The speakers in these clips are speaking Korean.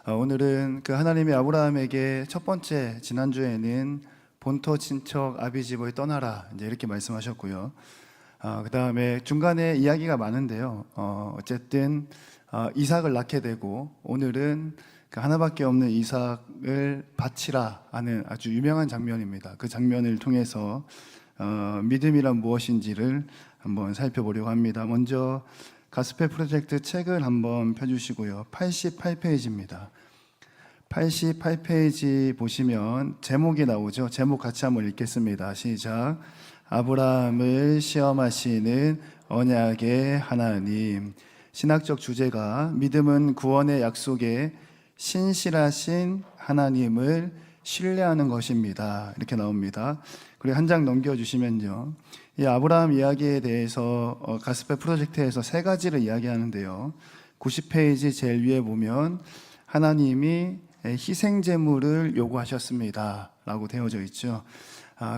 오늘은 그 하나님이 아브라함에게 첫 번째 지난주에는 본토 친척 아비 집을 떠나라 이제 이렇게 말씀하셨고요. 그 다음에 중간에 이야기가 많은데요. 어쨌든 이삭을 낳게 되고 오늘은 그 하나밖에 없는 이삭을 바치라 하는 아주 유명한 장면입니다. 그 장면을 통해서 믿음이란 무엇인지를 한번 살펴보려고 합니다. 먼저 가스펠 프로젝트 책을 한번 펴주시고요. 88페이지입니다. 88페이지 보시면 제목이 나오죠. 제목 같이 한번 읽겠습니다. 시작. 아브라함을 시험하시는 언약의 하나님. 신학적 주제가 믿음은 구원의 약속에 신실하신 하나님을 신뢰하는 것입니다. 이렇게 나옵니다. 그리고 한 장 넘겨주시면요. 이 아브라함 이야기에 대해서 가스펠 프로젝트에서 세 가지를 이야기하는데요. 90페이지 제일 위에 보면 하나님이 희생 제물을 요구하셨습니다 라고 되어져 있죠.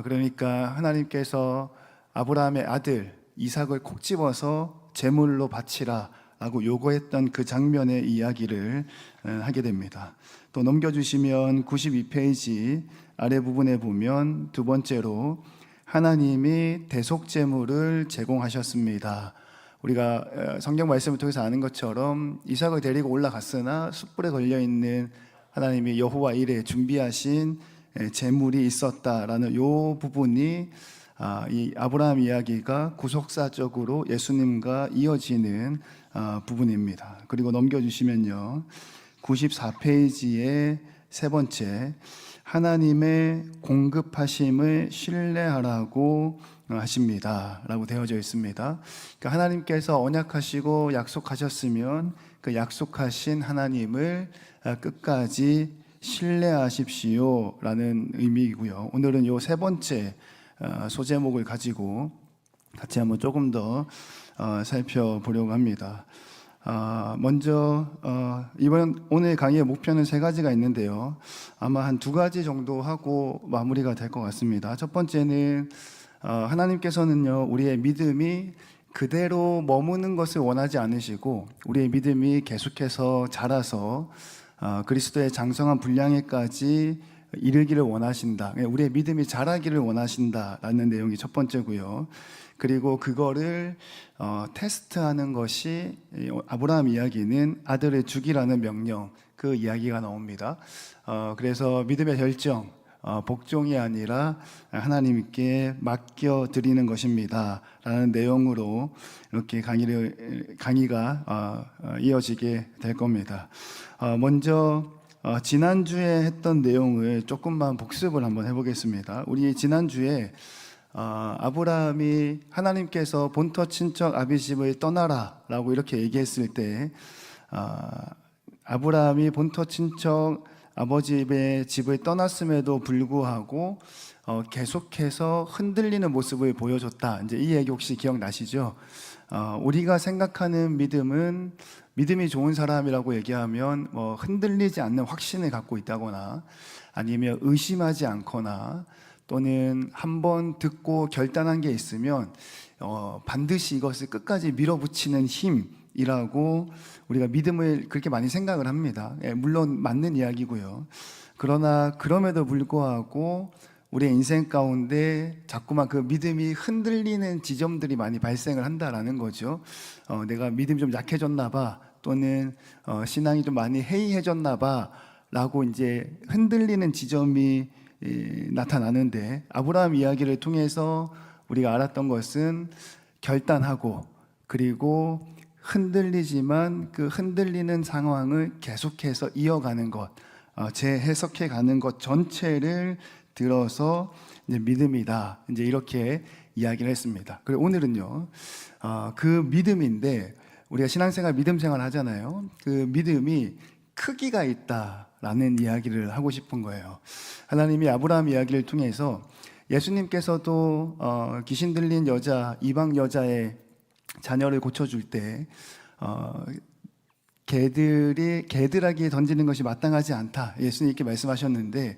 그러니까 하나님께서 아브라함의 아들 이삭을 콕 집어서 제물로 바치라 라고 요구했던 그 장면의 이야기를 하게 됩니다. 또 넘겨주시면 92페이지 아래 부분에 보면 두 번째로 하나님이 대속제물을 제공하셨습니다. 우리가 성경 말씀을 통해서 아는 것처럼 이삭을 데리고 올라갔으나 숯불에 걸려있는 하나님이 여호와 이레 준비하신 제물이 있었다라는 이 부분이 이 아브라함 이야기가 구속사적으로 예수님과 이어지는 부분입니다. 그리고 넘겨주시면요. 94페이지의 세 번째 하나님의 공급하심을 신뢰하라고 하십니다 라고 되어져 있습니다. 그러니까 하나님께서 언약하시고 약속하셨으면 그 약속하신 하나님을 끝까지 신뢰하십시오 라는 의미이고요. 오늘은 이 세 번째 소제목을 가지고 같이 한번 조금 더 살펴보려고 합니다. 먼저 오늘 강의의 목표는 세 가지가 있는데요. 아마 한 두 가지 정도 하고 마무리가 될 것 같습니다. 첫 번째는 하나님께서는요 우리의 믿음이 그대로 머무는 것을 원하지 않으시고 우리의 믿음이 계속해서 자라서 그리스도의 장성한 분량에까지 이르기를 원하신다. 우리의 믿음이 자라기를 원하신다라는 내용이 첫 번째고요. 그리고 그거를 테스트하는 것이 아브라함 이야기는 아들을 죽이라는 명령, 그 이야기가 나옵니다. 그래서 믿음의 결정, 복종이 아니라 하나님께 맡겨드리는 것입니다 라는 내용으로 이렇게 강의가 이어지게 될 겁니다. 먼저 지난주에 했던 내용을 조금만 복습을 한번 해보겠습니다. 우리 지난주에 아브라함이 하나님께서 본토 친척 아비 집을 떠나라 라고 이렇게 얘기했을 때 아브라함이 본토 친척 아버지의 집을 떠났음에도 불구하고 계속해서 흔들리는 모습을 보여줬다. 이제 이 얘기 혹시 기억나시죠? 우리가 생각하는 믿음이 좋은 사람이라고 얘기하면 흔들리지 않는 확신을 갖고 있다거나 아니면 의심하지 않거나 또는 한번 듣고 결단한 게 있으면 반드시 이것을 끝까지 밀어붙이는 힘이라고 우리가 믿음을 그렇게 많이 생각을 합니다. 물론 맞는 이야기고요. 그러나 그럼에도 불구하고 우리의 인생 가운데 자꾸만 그 믿음이 흔들리는 지점들이 많이 발생을 한다라는 거죠. 내가 믿음이 좀 약해졌나 봐, 또는 신앙이 좀 많이 해이해졌나 봐 라고 이제 흔들리는 지점이 나타나는데, 아브라함 이야기를 통해서 우리가 알았던 것은 결단하고 그리고 흔들리지만 그 흔들리는 상황을 계속해서 이어가는 것, 재해석해 가는 것 전체를 들어서 이제 믿음이다, 이제 이렇게 이야기를 했습니다. 그리고 오늘은요 그 믿음인데, 우리가 신앙생활 믿음 생활 하잖아요. 그 믿음이 크기가 있다라는 이야기를 하고 싶은 거예요. 하나님이 아브라함 이야기를 통해서 예수님께서도 귀신 들린 여자, 이방 여자의 자녀를 고쳐줄 때 개들에게 던지는 것이 마땅하지 않다, 예수님께 말씀하셨는데,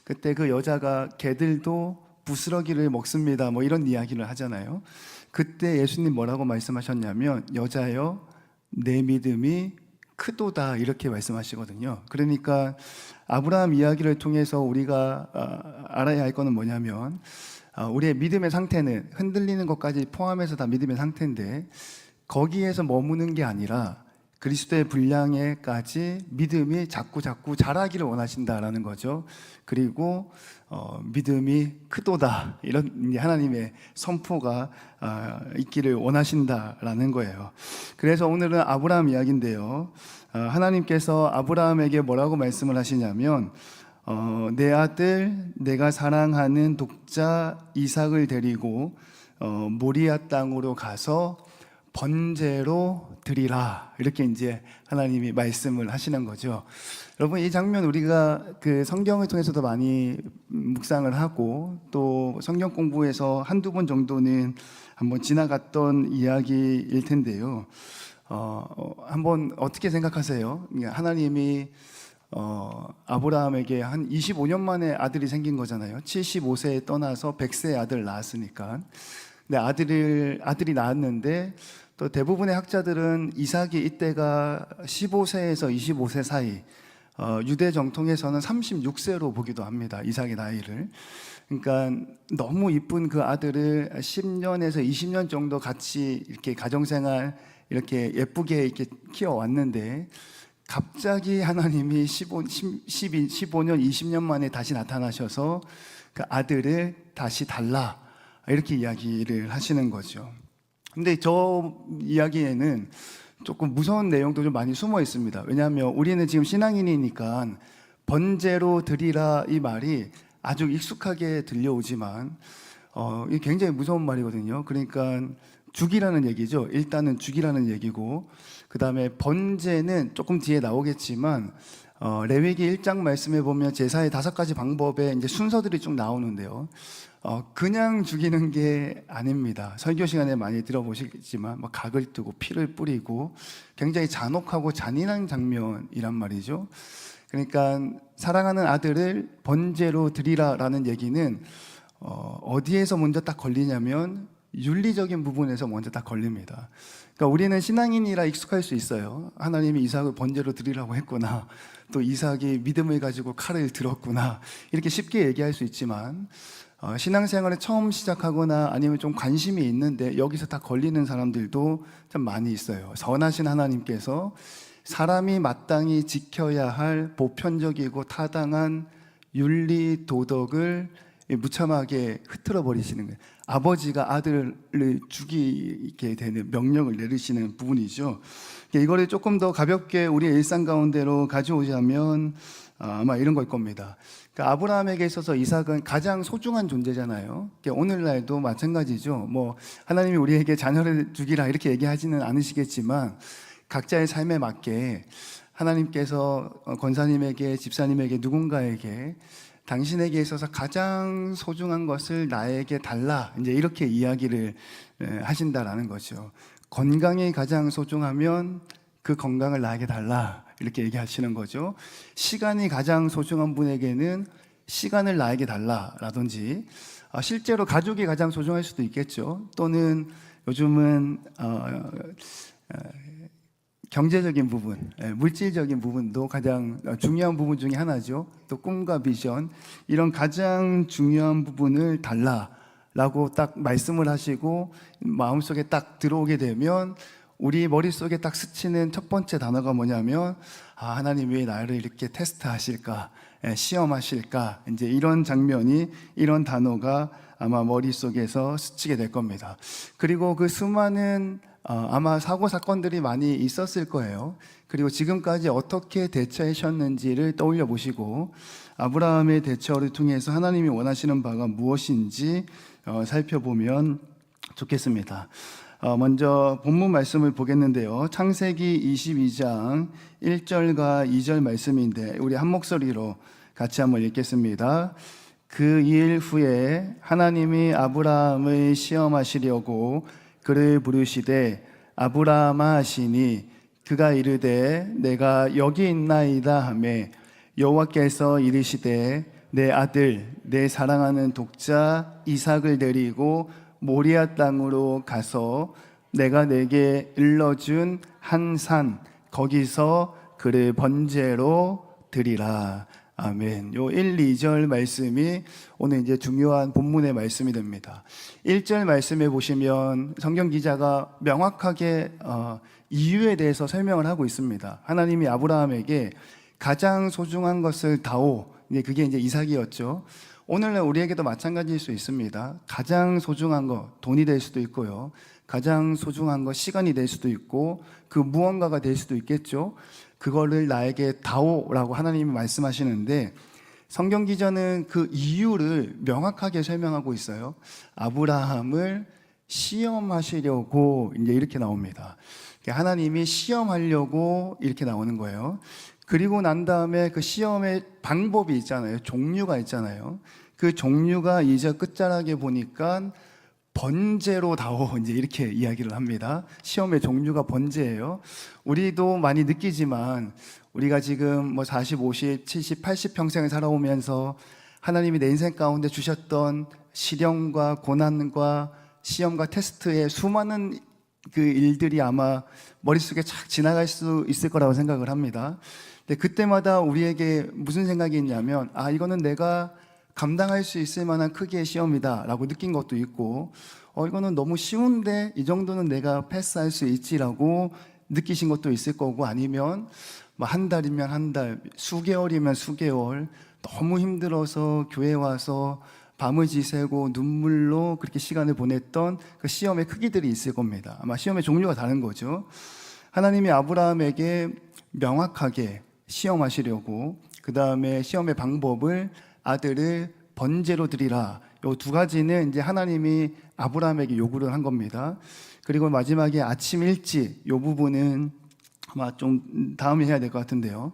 그때 그 여자가 개들도 부스러기를 먹습니다 뭐 이런 이야기를 하잖아요. 그때 예수님 뭐라고 말씀하셨냐면, 여자여 내 믿음이 크도다 이렇게 말씀하시거든요. 그러니까 아브라함 이야기를 통해서 우리가 알아야 할 거는 뭐냐면 우리의 믿음의 상태는 흔들리는 것까지 포함해서 다 믿음의 상태인데 거기에서 머무는 게 아니라 그리스도의 분량에까지 믿음이 자꾸 자라기를 원하신다라는 거죠. 그리고 믿음이 크도다 이런 하나님의 선포가 있기를 원하신다라는 거예요. 그래서 오늘은 아브라함 이야기인데요. 하나님께서 아브라함에게 뭐라고 말씀을 하시냐면 내 아들 내가 사랑하는 독자 이삭을 데리고 모리아 땅으로 가서 번제로 드리라 이렇게 이제 하나님이 말씀을 하시는 거죠. 여러분 이 장면 우리가 그 성경을 통해서도 많이 묵상을 하고 또 성경 공부에서 한두 번 정도는 한번 지나갔던 이야기일 텐데요. 한번 어떻게 생각하세요? 하나님이 아브라함에게 한 25년 만에 아들이 생긴 거잖아요. 75세에 떠나서 100세에 아들 낳았으니까. 근데 아들이 낳았는데 또 대부분의 학자들은 이삭이 이때가 15세에서 25세 사이, 유대 정통에서는 36세로 보기도 합니다. 이삭의 나이를. 그러니까 너무 이쁜 그 아들을 10년에서 20년 정도 같이 이렇게 가정생활 이렇게 예쁘게 이렇게 키워왔는데 갑자기 하나님이 15년, 20년 만에 다시 나타나셔서 그 아들을 다시 달라 이렇게 이야기를 하시는 거죠. 근데 저 이야기에는 조금 무서운 내용도 좀 많이 숨어 있습니다. 왜냐하면 우리는 지금 신앙인이니까 번제로 드리라 이 말이 아주 익숙하게 들려오지만 이게 굉장히 무서운 말이거든요. 그러니까 죽이라는 얘기죠. 일단은 죽이라는 얘기고 그 다음에 번제는 조금 뒤에 나오겠지만 레위기 1장 말씀에 보면 제사의 5가지 방법에 이제 순서들이 쭉 나오는데요. 그냥 죽이는 게 아닙니다. 설교 시간에 많이 들어보시겠지만 뭐 각을 뜨고 피를 뿌리고 굉장히 잔혹하고 잔인한 장면이란 말이죠. 그러니까 사랑하는 아들을 번제로 드리라라는 얘기는 어디에서 먼저 딱 걸리냐면 윤리적인 부분에서 먼저 딱 걸립니다. 그러니까 우리는 신앙인이라 익숙할 수 있어요. 하나님이 이삭을 번제로 드리라고 했구나. 또 이삭이 믿음을 가지고 칼을 들었구나. 이렇게 쉽게 얘기할 수 있지만 신앙생활을 처음 시작하거나 아니면 좀 관심이 있는데 여기서 딱 걸리는 사람들도 좀 많이 있어요. 선하신 하나님께서 사람이 마땅히 지켜야 할 보편적이고 타당한 윤리 도덕을 무참하게 흐트러 버리시는 거예요. 아버지가 아들을 죽이게 되는 명령을 내리시는 부분이죠. 이거를 조금 더 가볍게 우리의 일상 가운데로 가져오자면 아마 이런 걸 겁니다. 그러니까 아브라함에게 있어서 이삭은 가장 소중한 존재잖아요. 오늘날도 마찬가지죠. 뭐 하나님이 우리에게 자녀를 주기라 이렇게 얘기하지는 않으시겠지만 각자의 삶에 맞게 하나님께서 권사님에게, 집사님에게, 누군가에게 당신에게 있어서 가장 소중한 것을 나에게 달라 이제 이렇게 이야기를 하신다라는 거죠. 건강이 가장 소중하면 그 건강을 나에게 달라 이렇게 얘기하시는 거죠. 시간이 가장 소중한 분에게는 시간을 나에게 달라라든지 실제로 가족이 가장 소중할 수도 있겠죠. 또는 요즘은 경제적인 부분, 물질적인 부분도 가장 중요한 부분 중에 하나죠. 또 꿈과 비전, 이런 가장 중요한 부분을 달라라고 딱 말씀을 하시고 마음속에 딱 들어오게 되면 우리 머릿속에 딱 스치는 첫 번째 단어가 뭐냐면 하나님 왜 나를 이렇게 테스트하실까, 시험하실까, 이제 이런 장면이, 이런 단어가 아마 머릿속에서 스치게 될 겁니다. 그리고 그 수많은 아마 사고 사건들이 많이 있었을 거예요. 그리고 지금까지 어떻게 대처하셨는지를 떠올려 보시고 아브라함의 대처를 통해서 하나님이 원하시는 바가 무엇인지 살펴보면 좋겠습니다. 먼저 본문 말씀을 보겠는데요. 창세기 22장 1절과 2절 말씀인데 우리 한 목소리로 같이 한번 읽겠습니다. 그 일 후에 하나님이 아브라함을 시험하시려고 그를 부르시되 아브라함아 하시니 그가 이르되 내가 여기 있나이다 하매 여호와께서 이르시되 내 아들 내 사랑하는 독자 이삭을 데리고 모리아 땅으로 가서 내가 내게 일러준 한 산 거기서 그를 번제로 드리라. 아멘. 요 1, 2절 말씀이 오늘 이제 중요한 본문의 말씀이 됩니다. 1절 말씀에 보시면 성경 기자가 명확하게 이유에 대해서 설명을 하고 있습니다. 하나님이 아브라함에게 가장 소중한 것을 다오. 그게 이제 이삭이었죠. 오늘날 우리에게도 마찬가지일 수 있습니다. 가장 소중한 거, 돈이 될 수도 있고요. 가장 소중한 거, 시간이 될 수도 있고, 그 무언가가 될 수도 있겠죠. 그거를 나에게 다오라고 하나님이 말씀하시는데, 성경 기자는 그 이유를 명확하게 설명하고 있어요. 아브라함을 시험하시려고 이제 이렇게 나옵니다. 하나님이 시험하려고 이렇게 나오는 거예요. 그리고 난 다음에 그 시험의 방법이 있잖아요. 종류가 있잖아요. 그 종류가 이제 끝자락에 보니까 번제로 다오, 이제 이렇게 이야기를 합니다. 시험의 종류가 번제예요. 우리도 많이 느끼지만 우리가 지금 뭐 40, 50, 70, 80 평생을 살아오면서 하나님이 내 인생 가운데 주셨던 시련과 고난과 시험과 테스트의 수많은 그 일들이 아마 머릿속에 착 지나갈 수 있을 거라고 생각을 합니다. 근데 그때마다 우리에게 무슨 생각이 있냐면, 이거는 내가 감당할 수 있을 만한 크기의 시험이다 라고 느낀 것도 있고, 이거는 너무 쉬운데 이 정도는 내가 패스할 수 있지라고 느끼신 것도 있을 거고, 아니면 뭐 한 달이면 한 달, 수개월이면 수개월, 너무 힘들어서 교회 와서 밤을 지새고 눈물로 그렇게 시간을 보냈던 그 시험의 크기들이 있을 겁니다. 아마 시험의 종류가 다른 거죠. 하나님이 아브라함에게 명확하게 시험하시려고, 그 다음에 시험의 방법을 아들을 번제로 드리라. 요 두 가지는 이제 하나님이 아브라함에게 요구를 한 겁니다. 그리고 마지막에 아침 일찍, 요 부분은 아마 좀 다음에 해야 될 것 같은데요.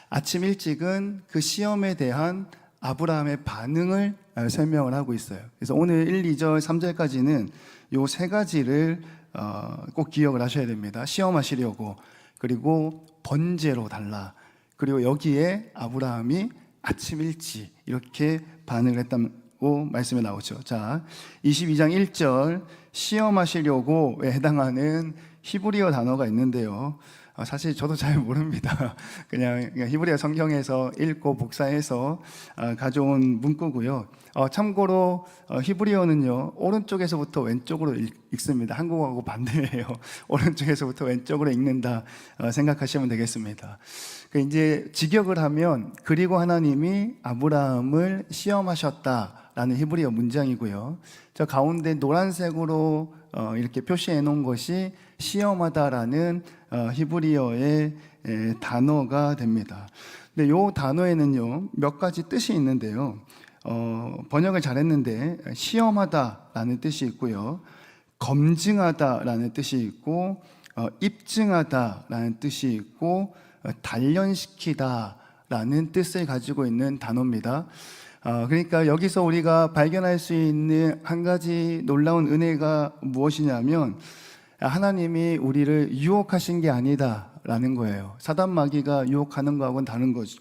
아침 일찍은 그 시험에 대한 아브라함의 반응을 설명을 하고 있어요. 그래서 오늘 1, 2절, 3절까지는 요 세 가지를 꼭 기억을 하셔야 됩니다. 시험하시려고, 그리고 번제로 달라, 그리고 여기에 아브라함이 아침 일찍 이렇게 반응을 했다고 말씀에 나오죠. 자, 22장 1절 시험하시려고에 해당하는 히브리어 단어가 있는데요. 사실 저도 잘 모릅니다. 그냥 히브리어 성경에서 읽고 복사해서 가져온 문구고요. 참고로 히브리어는요, 오른쪽에서부터 왼쪽으로 읽습니다. 한국어하고 반대예요. 오른쪽에서부터 왼쪽으로 읽는다 생각하시면 되겠습니다. 이제 직역을 하면, 그리고 하나님이 아브라함을 시험하셨다라는 히브리어 문장이고요. 저 가운데 노란색으로 이렇게 표시해 놓은 것이 시험하다라는 히브리어의 단어가 됩니다. 근데 이 단어에는요, 몇 가지 뜻이 있는데요. 번역을 잘했는데 시험하다라는 뜻이 있고요, 검증하다라는 뜻이 있고, 입증하다라는 뜻이 있고, 단련시키다라는 뜻을 가지고 있는 단어입니다. 그러니까 여기서 우리가 발견할 수 있는 한 가지 놀라운 은혜가 무엇이냐면, 하나님이 우리를 유혹하신 게 아니다라는 거예요. 사단 마귀가 유혹하는 거하고는 다른 거죠.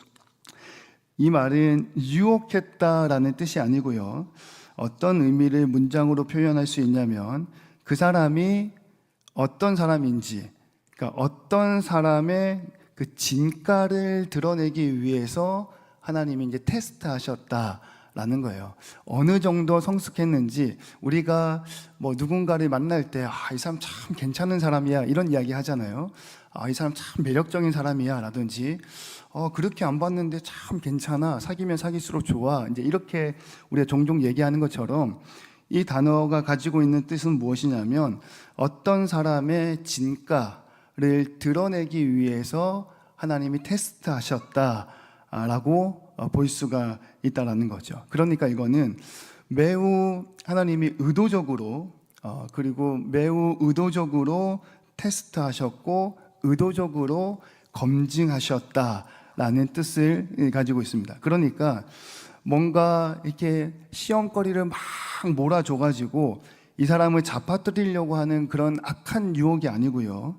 이 말은 유혹했다라는 뜻이 아니고요, 어떤 의미를 문장으로 표현할 수 있냐면, 그 사람이 어떤 사람인지, 그러니까 어떤 사람의 그 진가를 드러내기 위해서 하나님이 이제 테스트하셨다라는 거예요. 어느 정도 성숙했는지, 우리가 뭐 누군가를 만날 때 이 사람 참 괜찮은 사람이야 이런 이야기 하잖아요. 이 사람 참 매력적인 사람이야 라든지, 그렇게 안 봤는데 참 괜찮아, 사귀면 사귈수록 좋아, 이제 이렇게 우리가 종종 얘기하는 것처럼, 이 단어가 가지고 있는 뜻은 무엇이냐면, 어떤 사람의 진가를 드러내기 위해서 하나님이 테스트하셨다라고 볼 수가 있다라는 거죠. 그러니까 이거는 매우 하나님이 의도적으로, 그리고 매우 의도적으로 테스트하셨고 의도적으로 검증하셨다라는 뜻을 가지고 있습니다. 그러니까 뭔가 이렇게 시험거리를 막 몰아줘가지고 이 사람을 잡아뜨리려고 하는 그런 악한 유혹이 아니고요,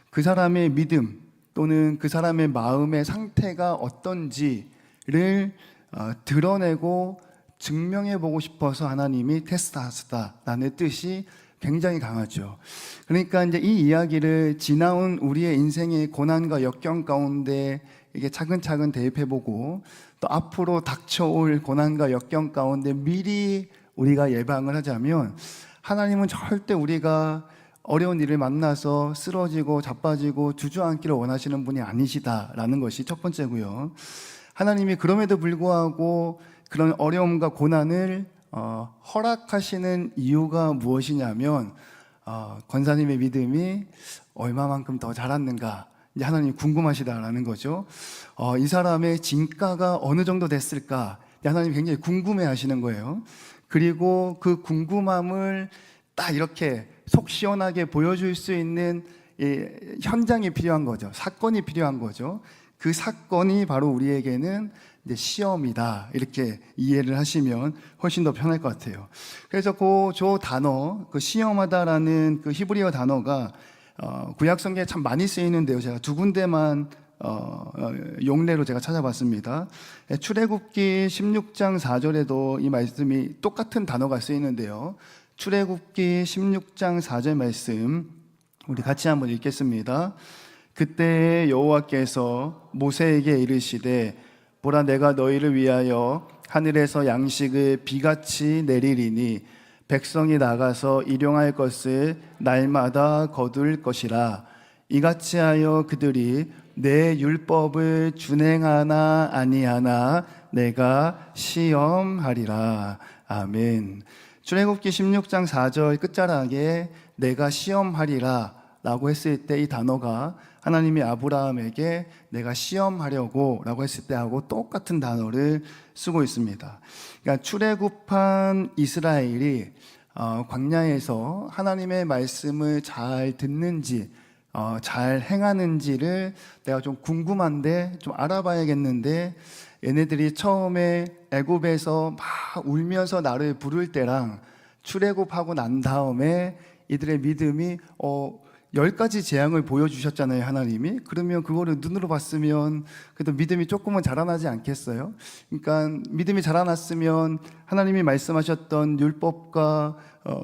그 사람의 믿음 또는 그 사람의 마음의 상태가 어떤지를 드러내고 증명해 보고 싶어서 하나님이 테스트하셨다라는 뜻이 굉장히 강하죠. 그러니까 이제 이 이야기를 지나온 우리의 인생의 고난과 역경 가운데 이게 차근차근 대입해보고 또 앞으로 닥쳐올 고난과 역경 가운데 미리 우리가 예방을 하자면 하나님은 절대 우리가 어려운 일을 만나서 쓰러지고 자빠지고 주저앉기를 원하시는 분이 아니시다라는 것이 첫 번째고요. 하나님이 그럼에도 불구하고 그런 어려움과 고난을 허락하시는 이유가 무엇이냐면 권사님의 믿음이 얼마만큼 더 자랐는가 이제 하나님이 궁금하시다라는 거죠. 이 사람의 진가가 어느 정도 됐을까 하나님이 굉장히 궁금해하시는 거예요. 그리고 그 궁금함을 딱 이렇게 속 시원하게 보여줄 수 있는 현장이 필요한 거죠. 사건이 필요한 거죠. 그 사건이 바로 우리에게는 이제 시험이다 이렇게 이해를 하시면 훨씬 더 편할 것 같아요. 그래서 저 단어, 그 시험하다라는 그 히브리어 단어가 구약 성경에 참 많이 쓰이는데요. 제가 두 군데만 용례로 제가 찾아봤습니다. 출애굽기 16장 4절에도 이 말씀이 똑같은 단어가 쓰이는데요. 출애굽기 16장 4절 말씀 우리 같이 한번 읽겠습니다. 그때 여호와께서 모세에게 이르시되 보라 내가 너희를 위하여 하늘에서 양식을 비같이 내리리니 백성이 나가서 일용할 것을 날마다 거둘 것이라. 이같이 하여 그들이 내 율법을 준행하나 아니하나 내가 시험하리라. 아멘. 출애굽기 16장 4절 끝자락에 내가 시험하리라 라고 했을 때 이 단어가 하나님이 아브라함에게 내가 시험하려고 라고 했을 때하고 똑같은 단어를 쓰고 있습니다. 그러니까 출애굽한 이스라엘이 광야에서 하나님의 말씀을 잘 듣는지 잘 행하는지를 내가 좀 궁금한데 좀 알아봐야겠는데 얘네들이 처음에 애굽에서 막 울면서 나를 부를 때랑 출애굽하고 난 다음에 이들의 믿음이 10가지 재앙을 보여주셨잖아요, 하나님이. 그러면 그거를 눈으로 봤으면 그래도 믿음이 조금은 자라나지 않겠어요? 그러니까 믿음이 자라났으면 하나님이 말씀하셨던 율법과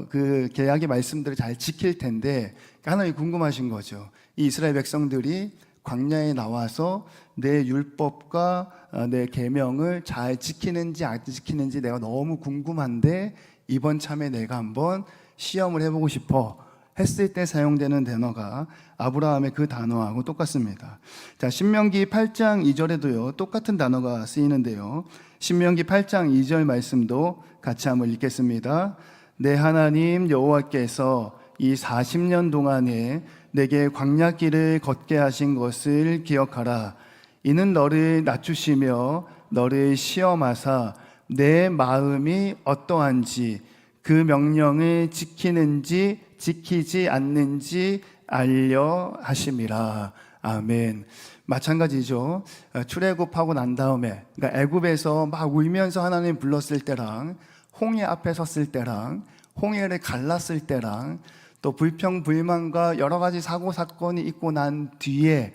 그 계약의 말씀들을 잘 지킬 텐데 하나님이 궁금하신 거죠. 이 이스라엘 백성들이 광야에 나와서 내 율법과 내 계명을 잘 지키는지 안 지키는지 내가 너무 궁금한데 이번 참에 내가 한번 시험을 해보고 싶어 했을 때 사용되는 단어가 아브라함의 그 단어하고 똑같습니다. 자, 신명기 8장 2절에도요 똑같은 단어가 쓰이는데요. 신명기 8장 2절 말씀도 같이 한번 읽겠습니다. 내 하나님 여호와께서 이 40년 동안에 내게 광야길을 걷게 하신 것을 기억하라. 이는 너를 낮추시며 너를 시험하사 내 마음이 어떠한지 그 명령을 지키는지 지키지 않는지 알려 하심이라. 아멘. 마찬가지죠. 출애굽하고 난 다음에 그러니까 애굽에서 막 울면서 하나님 불렀을 때랑 홍해 앞에 섰을 때랑 홍해를 갈랐을 때랑 또 불평불만과 여러 가지 사고 사건이 있고 난 뒤에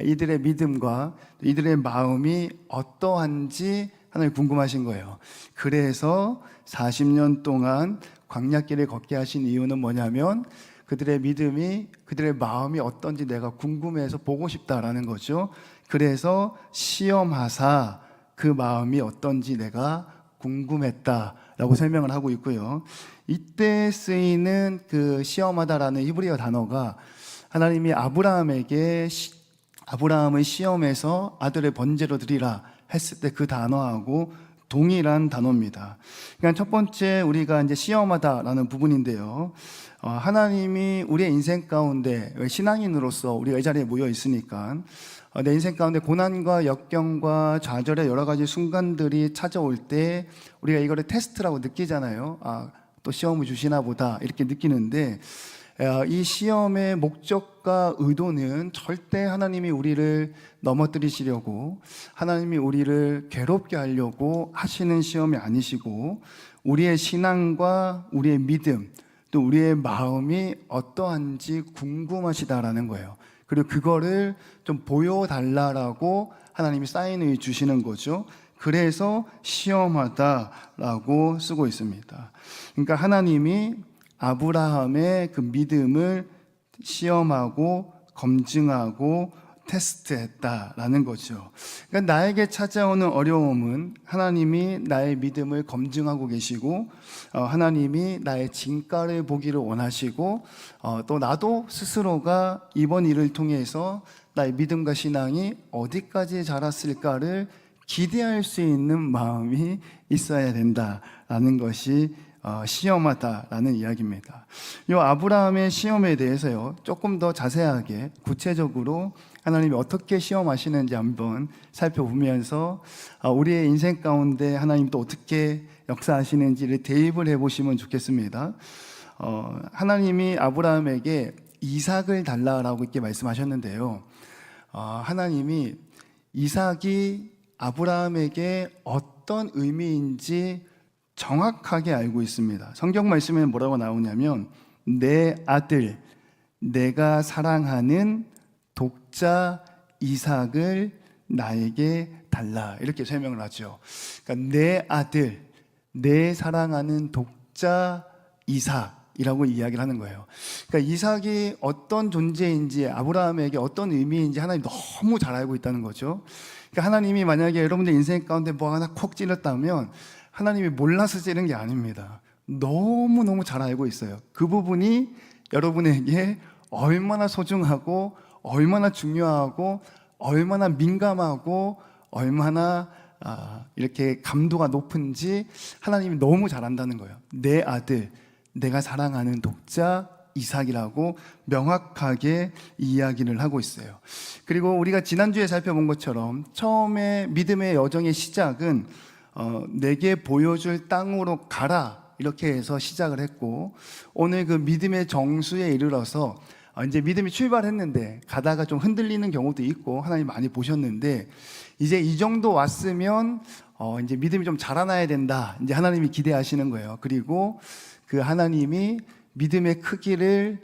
이들의 믿음과 이들의 마음이 어떠한지 하나님 궁금하신 거예요. 그래서 40년 동안 광야길을 걷게 하신 이유는 뭐냐면 그들의 믿음이 그들의 마음이 어떤지 내가 궁금해서 보고 싶다라는 거죠. 그래서 시험하사 그 마음이 어떤지 내가 궁금했다라고 설명을 하고 있고요. 이때 쓰이는 그 시험하다라는 히브리어 단어가 하나님이 아브라함에게 아브라함의 시험에서 아들을 번제로 드리라 했을 때 그 단어하고 동일한 단어입니다. 그러니까 첫 번째 우리가 이제 시험하다라는 부분인데요. 하나님이 우리의 인생 가운데 신앙인으로서 우리가 이 자리에 모여 있으니까 내 인생 가운데 고난과 역경과 좌절의 여러 가지 순간들이 찾아올 때 우리가 이거를 테스트라고 느끼잖아요. 또 시험을 주시나 보다 이렇게 느끼는데 이 시험의 목적과 의도는 절대 하나님이 우리를 넘어뜨리시려고 하나님이 우리를 괴롭게 하려고 하시는 시험이 아니시고 우리의 신앙과 우리의 믿음 또 우리의 마음이 어떠한지 궁금하시다라는 거예요. 그리고 그거를 좀 보여달라고 하나님이 사인을 주시는 거죠. 그래서 시험하다라고 쓰고 있습니다. 그러니까 하나님이 아브라함의 그 믿음을 시험하고 검증하고 테스트했다라는 거죠. 그러니까 나에게 찾아오는 어려움은 하나님이 나의 믿음을 검증하고 계시고 하나님이 나의 진가를 보기를 원하시고 또 나도 스스로가 이번 일을 통해서 나의 믿음과 신앙이 어디까지 자랐을까를 기대할 수 있는 마음이 있어야 된다라는 것이 시험하다라는 이야기입니다. 이 아브라함의 시험에 대해서요, 조금 더 자세하게 구체적으로 하나님이 어떻게 시험하시는지 한번 살펴보면서 우리의 인생 가운데 하나님 또 어떻게 역사하시는지를 대입을 해보시면 좋겠습니다. 하나님이 아브라함에게 이삭을 달라라고 이렇게 말씀하셨는데요. 하나님이 이삭이 아브라함에게 어떤 의미인지 정확하게 알고 있습니다. 성경 말씀에 뭐라고 나오냐면 내 아들, 내가 사랑하는 독자 이삭을 나에게 달라, 이렇게 설명을 하죠. 그러니까 내 아들, 내 사랑하는 독자 이삭이라고 이야기를 하는 거예요. 그러니까 이삭이 어떤 존재인지, 아브라함에게 어떤 의미인지 하나님 너무 잘 알고 있다는 거죠. 그러니까 하나님이 만약에 여러분들 인생 가운데 뭐 하나 콕 찔렀다면 하나님이 몰라서 찌른 게 아닙니다. 너무너무 잘 알고 있어요. 그 부분이 여러분에게 얼마나 소중하고 얼마나 중요하고 얼마나 민감하고 얼마나 이렇게 감도가 높은지 하나님이 너무 잘 안다는 거예요. 내 아들, 내가 사랑하는 독자 이삭이라고 명확하게 이야기를 하고 있어요. 그리고 우리가 지난주에 살펴본 것처럼 처음에 믿음의 여정의 시작은 내게 보여줄 땅으로 가라, 이렇게 해서 시작을 했고, 오늘 그 믿음의 정수에 이르러서 이제 믿음이 출발했는데 가다가 좀 흔들리는 경우도 있고 하나님 많이 보셨는데, 이제 이 정도 왔으면 이제 믿음이 좀 자라나야 된다, 이제 하나님이 기대하시는 거예요. 그리고 그 하나님이 믿음의 크기를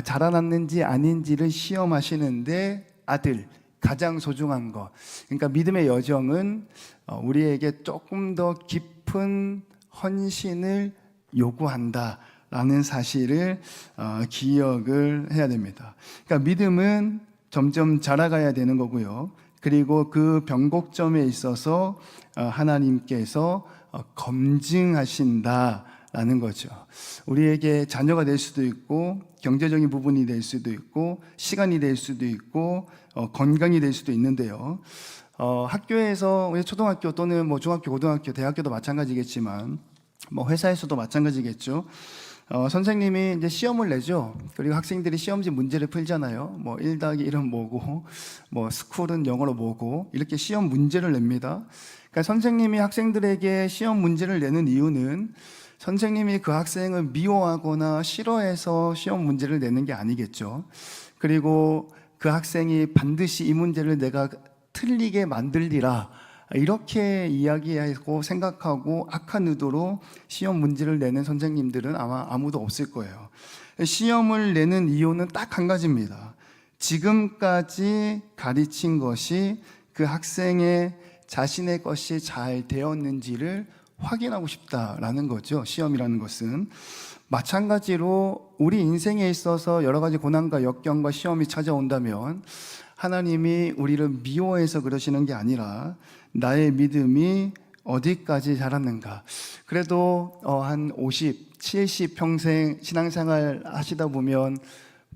자라났는지 아닌지를 시험하시는데 아들, 가장 소중한 것, 그러니까 믿음의 여정은 우리에게 조금 더 깊은 헌신을 요구한다라는 사실을 기억을 해야 됩니다. 그러니까 믿음은 점점 자라가야 되는 거고요. 그리고 그 변곡점에 있어서 하나님께서 검증하신다라는 거죠. 우리에게 자녀가 될 수도 있고, 경제적인 부분이 될 수도 있고, 시간이 될 수도 있고, 건강이 될 수도 있는데요. 학교에서, 초등학교 또는 뭐 중학교, 고등학교, 대학교도 마찬가지겠지만, 뭐 회사에서도 마찬가지겠죠. 선생님이 이제 시험을 내죠. 그리고 학생들이 시험지 문제를 풀잖아요. 뭐 1+1은 뭐고, 뭐 스쿨은 영어로 뭐고, 이렇게 시험 문제를 냅니다. 그러니까 선생님이 학생들에게 시험 문제를 내는 이유는 선생님이 그 학생을 미워하거나 싫어해서 시험 문제를 내는 게 아니겠죠. 그리고 그 학생이 반드시 이 문제를 내가 틀리게 만들리라, 이렇게 이야기하고 생각하고 악한 의도로 시험 문제를 내는 선생님들은 아마 아무도 없을 거예요. 시험을 내는 이유는 딱 한 가지입니다. 지금까지 가르친 것이 그 학생의 자신의 것이 잘 되었는지를 확인하고 싶다라는 거죠. 시험이라는 것은 마찬가지로 우리 인생에 있어서 여러 가지 고난과 역경과 시험이 찾아온다면 하나님이 우리를 미워해서 그러시는 게 아니라 나의 믿음이 어디까지 자랐는가. 그래도 한 50, 70 평생 신앙생활 하시다 보면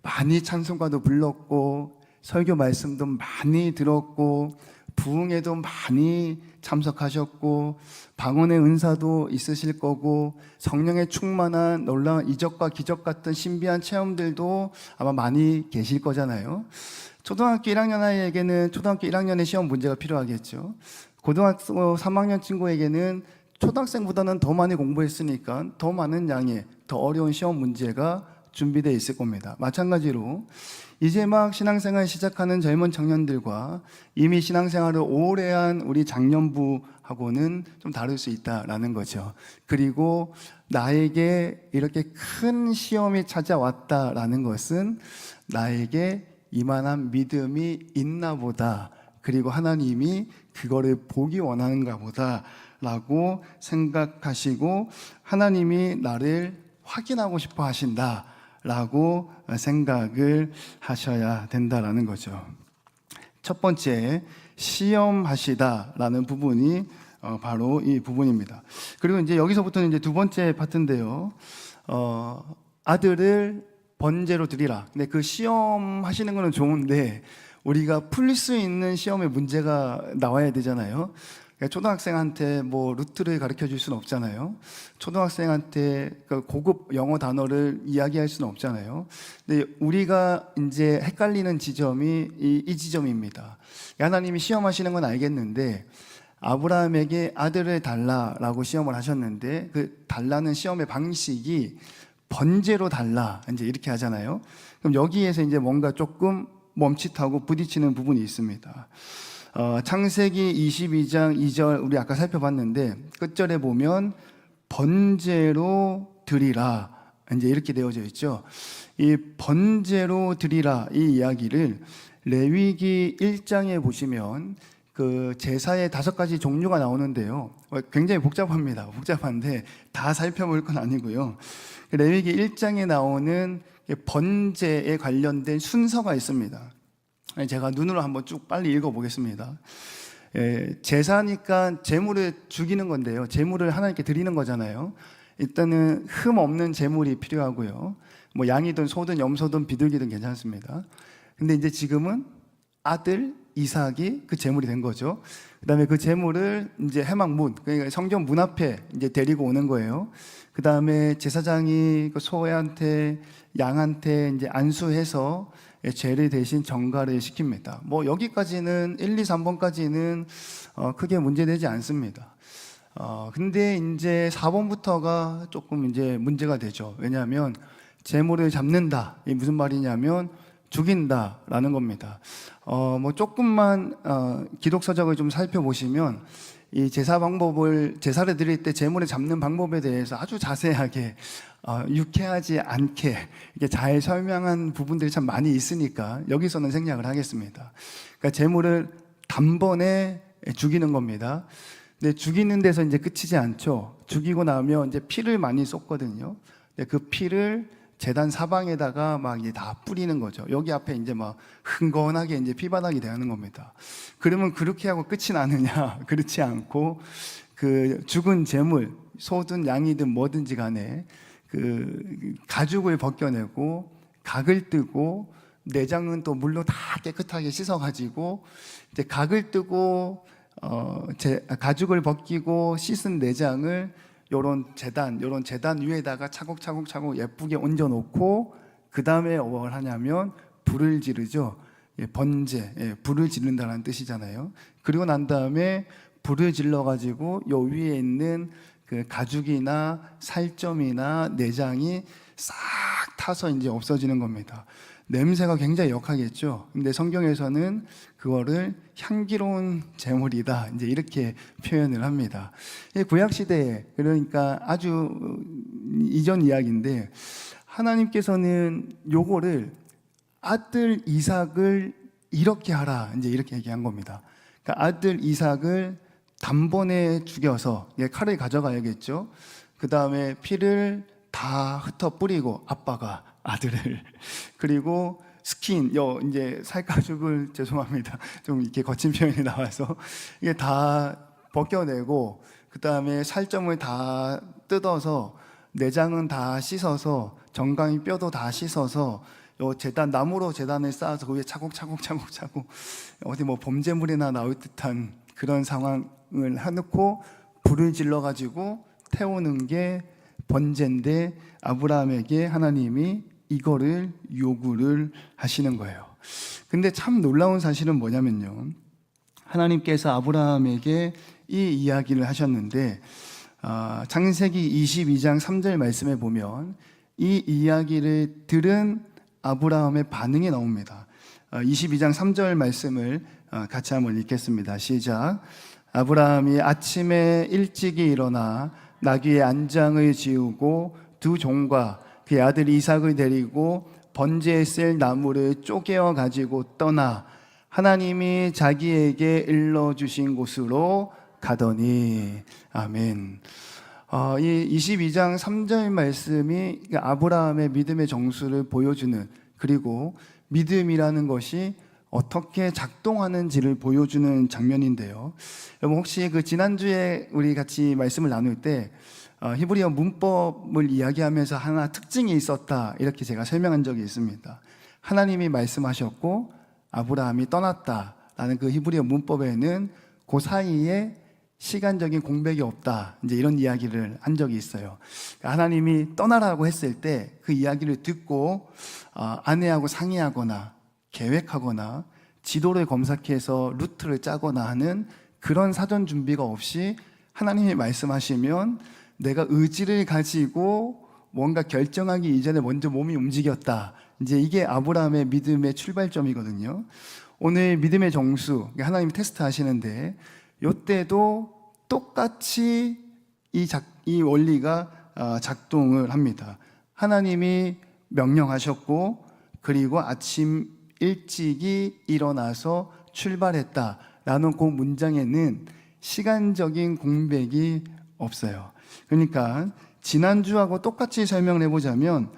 많이 찬송가도 불렀고 설교 말씀도 많이 들었고 부흥에도 많이 참석하셨고 방언의 은사도 있으실 거고 성령의 충만한 놀라운 이적과 기적 같은 신비한 체험들도 아마 많이 계실 거잖아요. 초등학교 1학년 아이에게는 초등학교 1학년의 시험 문제가 필요하겠죠. 고등학교 3학년 친구에게는 초등학생보다는 더 많이 공부했으니까 더 많은 양의 더 어려운 시험 문제가 준비되어 있을 겁니다. 마찬가지로 이제 막 신앙생활 시작하는 젊은 청년들과 이미 신앙생활을 오래 한 우리 장년부하고는 좀 다를 수 있다라는 거죠. 그리고 나에게 이렇게 큰 시험이 찾아왔다라는 것은 나에게 이만한 믿음이 있나 보다, 그리고 하나님이 그거를 보기 원하는가 보다 라고 생각하시고 하나님이 나를 확인하고 싶어 하신다라고 생각을 하셔야 된다라는 거죠. 첫 번째, 시험하시다라는 부분이 바로 이 부분입니다. 그리고 이제 여기서부터는 이제 두 번째 파트인데요. 아들을 번제로 드리라. 근데 그 시험하시는 거는 좋은데 우리가 풀 수 있는 시험의 문제가 나와야 되잖아요. 그러니까 초등학생한테 뭐 루트를 가르쳐 줄 수는 없잖아요. 초등학생한테 고급 영어 단어를 이야기할 수는 없잖아요. 근데 우리가 이제 헷갈리는 지점이 이 지점입니다. 하나님이 시험하시는 건 알겠는데 아브라함에게 아들을 달라라고 시험을 하셨는데 그 달라는 시험의 방식이 번제로 달라 이제 이렇게 하잖아요. 그럼 여기에서 이제 뭔가 조금 멈칫하고 부딪히는 부분이 있습니다. 창세기 22장 2절 우리 아까 살펴봤는데 끝절에 보면 번제로 드리라 이제 이렇게 되어져 있죠. 이 번제로 드리라 이 이야기를 레위기 1장에 보시면 그 제사의 5가지 종류가 나오는데요. 굉장히 복잡합니다. 복잡한데 다 살펴볼 건 아니고요. 레위기 1장에 나오는 번제에 관련된 순서가 있습니다. 제가 눈으로 한번 쭉 빨리 읽어보겠습니다. 제사니까 제물을 죽이는 건데요. 제물을 하나님께 드리는 거잖아요. 일단은 흠 없는 제물이 필요하고요. 뭐 양이든 소든 염소든 비둘기든 괜찮습니다. 근데 이제 지금은 아들 이삭이 그 제물이 된 거죠. 그다음에 그 제물을 이제 회막문, 그러니까 성전 문 앞에 이제 데리고 오는 거예요. 그다음에 제사장이 그 소한테 양한테 이제 안수해서 죄를 대신 전가를 시킵니다. 뭐 여기까지는 1, 2, 3번까지는 크게 문제되지 않습니다. 근데 이제 4번부터가 조금 이제 문제가 되죠. 왜냐하면 제물을 잡는다. 이게 무슨 말이냐면 죽인다라는 겁니다. 뭐 조금만 기독서적을 좀 살펴보시면 이 제사를 드릴 때 제물을 잡는 방법에 대해서 아주 자세하게 유쾌하지 않게 이렇게 잘 설명한 부분들이 참 많이 있으니까 여기서는 생략을 하겠습니다. 그러니까 제물을 단번에 죽이는 겁니다. 근데 죽이는 데서 이제 끝이지 않죠. 죽이고 나면 이제 피를 많이 쏟거든요. 근데 그 피를 제단 사방에다가 막 이제 다 뿌리는 거죠. 여기 앞에 이제 막 흥건하게 이제 피바닥이 되는 겁니다. 그러면 그렇게 하고 끝이 나느냐? 그렇지 않고 그 죽은 제물, 소든 양이든 뭐든지 간에 그 가죽을 벗겨내고 각을 뜨고 내장은 또 물로 다 깨끗하게 씻어가지고 이제 각을 뜨고 가죽을 벗기고 씻은 내장을 요런 재단 위에다가 차곡차곡 예쁘게 얹어놓고 그 다음에 뭘 하냐면 불을 지르죠. 번제, 불을 지른다는 뜻이잖아요. 그리고 난 다음에 불을 질러가지고 요 위에 있는 그 가죽이나 살점이나 내장이 싹 타서 이제 없어지는 겁니다. 냄새가 굉장히 역하겠죠. 근데 성경에서는 그거를 향기로운 제물이다 이제 이렇게 표현을 합니다. 구약 시대에 그러니까 아주 이전 이야기인데 하나님께서는 요거를 아들 이삭을 이렇게 하라 이제 이렇게 얘기한 겁니다. 그러니까 아들 이삭을 단번에 죽여서 칼을 가져가야겠죠. 그 다음에 피를 다 흩어 뿌리고 아빠가 아들을 그리고 스킨 이제 살가죽을 죄송합니다 좀 이렇게 거친 표현이 나와서 이게 다 벗겨내고 그 다음에 살점을 다 뜯어서 내장은 다 씻어서 정강이 뼈도 다 씻어서 요 재단 나무로 재단을 쌓아서 그 위에 차곡차곡 어디 뭐 범죄물이나 나올 듯한 그런 상황을 해놓고 불을 질러 가지고 태우는 게 번제인데 아브라함에게 하나님이 이거를 요구를 하시는 거예요. 근데 참 놀라운 사실은 뭐냐면요, 하나님께서 아브라함에게 이 이야기를 하셨는데 창세기 22장 3절 말씀에 보면 이 이야기를 들은 아브라함의 반응이 나옵니다. 22장 3절 말씀을 같이 한번 읽겠습니다. 시작. 아브라함이 아침에 일찍이 일어나 나귀의 안장을 지우고 두 종과 그의 아들 이삭을 데리고 번제에 쓸 나무를 쪼개어 가지고 떠나 하나님이 자기에게 일러주신 곳으로 가더니. 아멘. 이 22장 3절 말씀이 아브라함의 믿음의 정수를 보여주는, 그리고 믿음이라는 것이 어떻게 작동하는지를 보여주는 장면인데요. 여러분 혹시 그 지난주에 우리 같이 말씀을 나눌 때 히브리어 문법을 이야기하면서 하나 특징이 있었다 이렇게 제가 설명한 적이 있습니다. 하나님이 말씀하셨고 아브라함이 떠났다라는 그 히브리어 문법에는 그 사이에 시간적인 공백이 없다, 이제 이런 이야기를 한 적이 있어요. 하나님이 떠나라고 했을 때 그 이야기를 듣고 아내하고 상의하거나 계획하거나 지도를 검색해서 루트를 짜거나 하는 그런 사전 준비가 없이 하나님이 말씀하시면 내가 의지를 가지고 뭔가 결정하기 이전에 먼저 몸이 움직였다. 이제 이게 아브라함의 믿음의 출발점이거든요. 오늘 믿음의 정수, 하나님이 테스트 하시는데 이때도 똑같이 이 원리가 작동을 합니다. 하나님이 명령하셨고 그리고 아침 일찍이 일어나서 출발했다라는 그 문장에는 시간적인 공백이 없어요. 그러니까 지난주하고 똑같이 설명을 해보자면,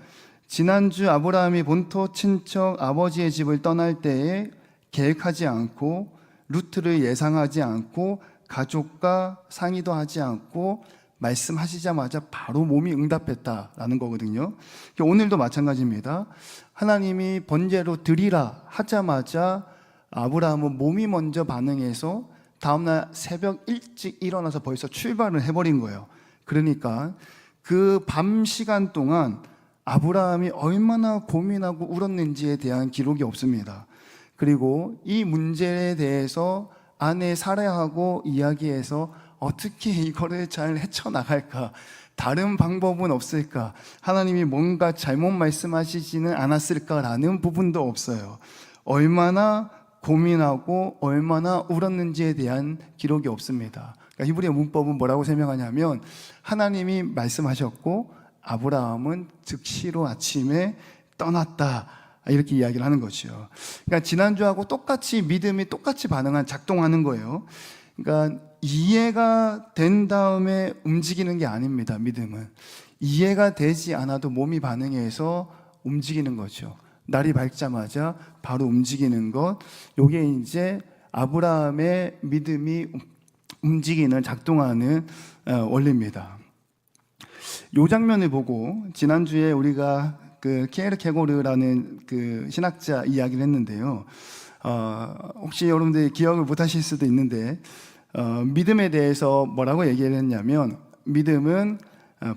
지난주 아브라함이 본토 친척 아버지의 집을 떠날 때에 계획하지 않고 루트를 예상하지 않고 가족과 상의도 하지 않고 말씀하시자마자 바로 몸이 응답했다라는 거거든요. 오늘도 마찬가지입니다. 하나님이 번제로 드리라 하자마자 아브라함은 몸이 먼저 반응해서 다음날 새벽 일찍 일어나서 벌써 출발을 해버린 거예요. 그러니까 그 밤 시간 동안 아브라함이 얼마나 고민하고 울었는지에 대한 기록이 없습니다. 그리고 이 문제에 대해서 아내 사례하고 이야기해서 어떻게 이거를 잘 헤쳐나갈까, 다른 방법은 없을까, 하나님이 뭔가 잘못 말씀하시지는 않았을까라는 부분도 없어요. 얼마나 고민하고 얼마나 울었는지에 대한 기록이 없습니다. 그러니까 히브리어 문법은 뭐라고 설명하냐면, 하나님이 말씀하셨고 아브라함은 즉시로 아침에 떠났다, 이렇게 이야기를 하는 거죠. 그러니까 지난주하고 똑같이 믿음이 똑같이 작동하는 거예요. 그러니까 이해가 된 다음에 움직이는 게 아닙니다. 믿음은 이해가 되지 않아도 몸이 반응해서 움직이는 거죠. 날이 밝자마자 바로 움직이는 것, 이게 이제 아브라함의 믿음이 움직이는, 작동하는 원리입니다. 이 장면을 보고 지난주에 우리가 그 키에르케고르라는 그 신학자 이야기를 했는데요. 혹시 여러분들이 기억을 못 하실 수도 있는데, 믿음에 대해서 뭐라고 얘기를 했냐면, 믿음은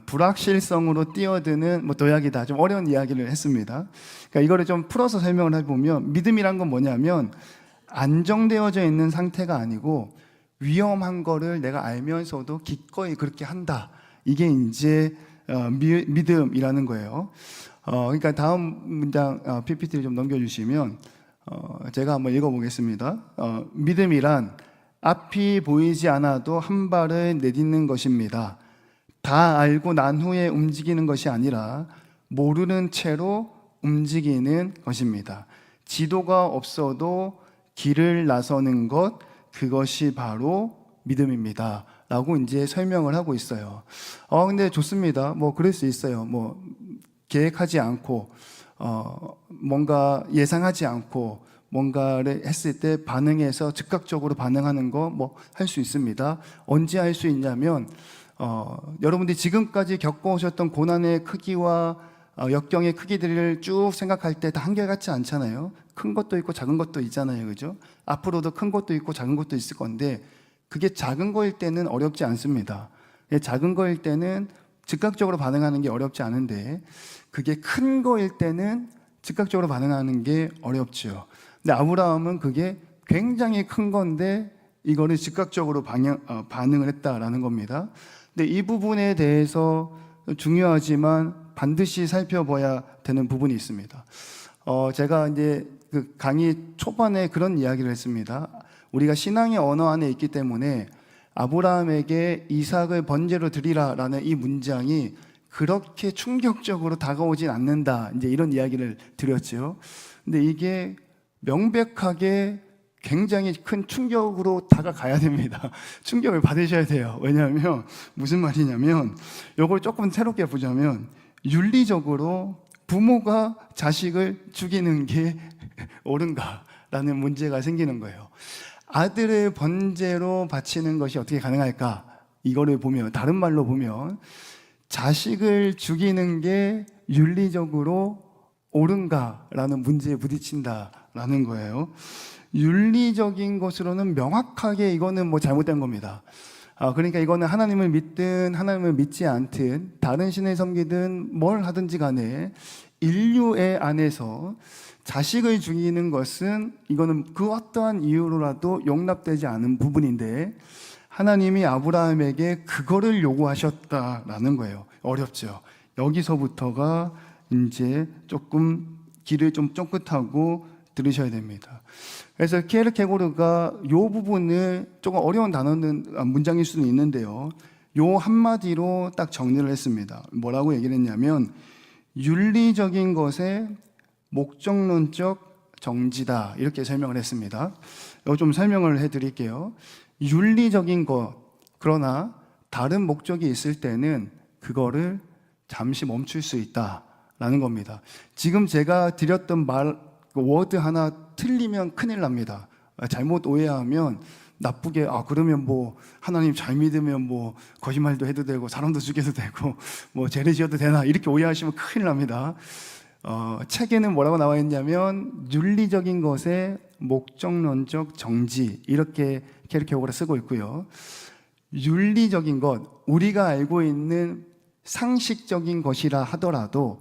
불확실성으로 뛰어드는 도약이다. 좀 어려운 이야기를 했습니다. 그러니까 이거를 좀 풀어서 설명을 해보면, 믿음이란 건 뭐냐면 안정되어져 있는 상태가 아니고 위험한 거를 내가 알면서도 기꺼이 그렇게 한다. 이게 이제 믿음이라는 거예요. 그러니까 다음 문장 PPT를 좀 넘겨주시면 제가 한번 읽어보겠습니다. 믿음이란 앞이 보이지 않아도 한 발을 내딛는 것입니다. 다 알고 난 후에 움직이는 것이 아니라 모르는 채로 움직이는 것입니다. 지도가 없어도 길을 나서는 것, 그것이 바로 믿음입니다. 라고 이제 설명을 하고 있어요. 근데 좋습니다. 그럴 수 있어요. 계획하지 않고, 뭔가 예상하지 않고, 뭔가를 했을 때 반응해서 즉각적으로 반응하는 거 할 수 있습니다. 언제 할 수 있냐면, 여러분들이 지금까지 겪어오셨던 고난의 크기와 역경의 크기들을 쭉 생각할 때 다 한결같지 않잖아요. 큰 것도 있고 작은 것도 있잖아요. 그죠? 앞으로도 큰 것도 있고 작은 것도 있을 건데, 그게 작은 거일 때는 어렵지 않습니다. 작은 거일 때는 즉각적으로 반응하는 게 어렵지 않은데, 그게 큰 거일 때는 즉각적으로 반응하는 게 어렵죠. 근데 아브라함은 그게 굉장히 큰 건데 이거를 즉각적으로 반응을 했다라는 겁니다. 근데 이 부분에 대해서 중요하지만 반드시 살펴봐야 되는 부분이 있습니다. 제가 이제 그 강의 초반에 그런 이야기를 했습니다. 우리가 신앙의 언어 안에 있기 때문에 아브라함에게 이삭을 번제로 드리라라는 이 문장이 그렇게 충격적으로 다가오진 않는다, 이제 이런 이야기를 드렸죠. 근데 이게 명백하게 굉장히 큰 충격으로 다가가야 됩니다. 충격을 받으셔야 돼요. 왜냐하면 무슨 말이냐면 이걸 조금 새롭게 보자면 윤리적으로 부모가 자식을 죽이는 게 옳은가라는 문제가 생기는 거예요. 아들을 번제로 바치는 것이 어떻게 가능할까? 이거를 보면, 다른 말로 보면 자식을 죽이는 게 윤리적으로 옳은가라는 문제에 부딪힌다라는 거예요. 윤리적인 것으로는 명확하게 이거는 뭐 잘못된 겁니다. 그러니까 이거는 하나님을 믿든 하나님을 믿지 않든 다른 신을 섬기든 뭘 하든지 간에 인류의 안에서 자식을 죽이는 것은 이거는 그 어떠한 이유로라도 용납되지 않은 부분인데 하나님이 아브라함에게 그거를 요구하셨다라는 거예요. 어렵죠. 여기서부터가 이제 조금 길을 좀 쫑긋하고 들으셔야 됩니다. 그래서 키에르케고르가 이 부분을 조금 어려운 단어는 문장일 수는 있는데요. 요 한마디로 딱 정리를 했습니다. 뭐라고 얘기를 했냐면 윤리적인 것의 목적론적 정지다 이렇게 설명을 했습니다. 이거 좀 설명을 해드릴게요. 윤리적인 것, 그러나 다른 목적이 있을 때는 그거를 잠시 멈출 수 있다라는 겁니다. 지금 제가 드렸던 워드 하나 틀리면 큰일 납니다. 잘못 오해하면 나쁘게 그러면 뭐 하나님 잘 믿으면 뭐 거짓말도 해도 되고 사람도 죽여도 되고 뭐 죄를 지어도 되나 이렇게 오해하시면 큰일 납니다. 책에는 뭐라고 나와 있냐면 윤리적인 것의 목적론적 정지 이렇게 키에르케고르가 쓰고 있고요. 윤리적인 것, 우리가 알고 있는 상식적인 것이라 하더라도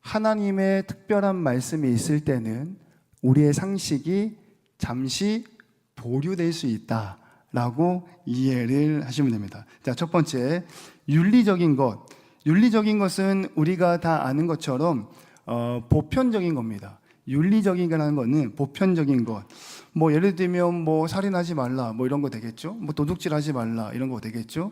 하나님의 특별한 말씀이 있을 때는 우리의 상식이 잠시 보류될 수 있다라고 이해를 하시면 됩니다. 자, 첫 번째, 윤리적인 것. 윤리적인 것은 우리가 다 아는 것처럼 보편적인 겁니다. 윤리적인이라는 것은 보편적인 것. 뭐 예를 들면 뭐 살인하지 말라 뭐 이런 거 되겠죠. 뭐 도둑질하지 말라 이런 거 되겠죠.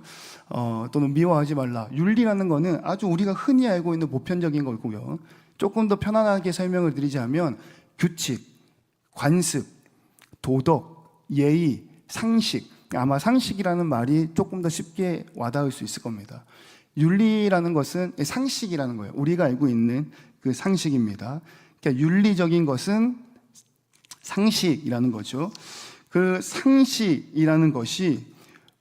또는 미워하지 말라. 윤리라는 거는 아주 우리가 흔히 알고 있는 보편적인 거고요. 조금 더 편안하게 설명을 드리자면 규칙, 관습, 도덕, 예의, 상식. 아마 상식이라는 말이 조금 더 쉽게 와닿을 수 있을 겁니다. 윤리라는 것은 상식이라는 거예요. 우리가 알고 있는 그 상식입니다. 그러니까 윤리적인 것은 상식이라는 거죠. 그 상식이라는 것이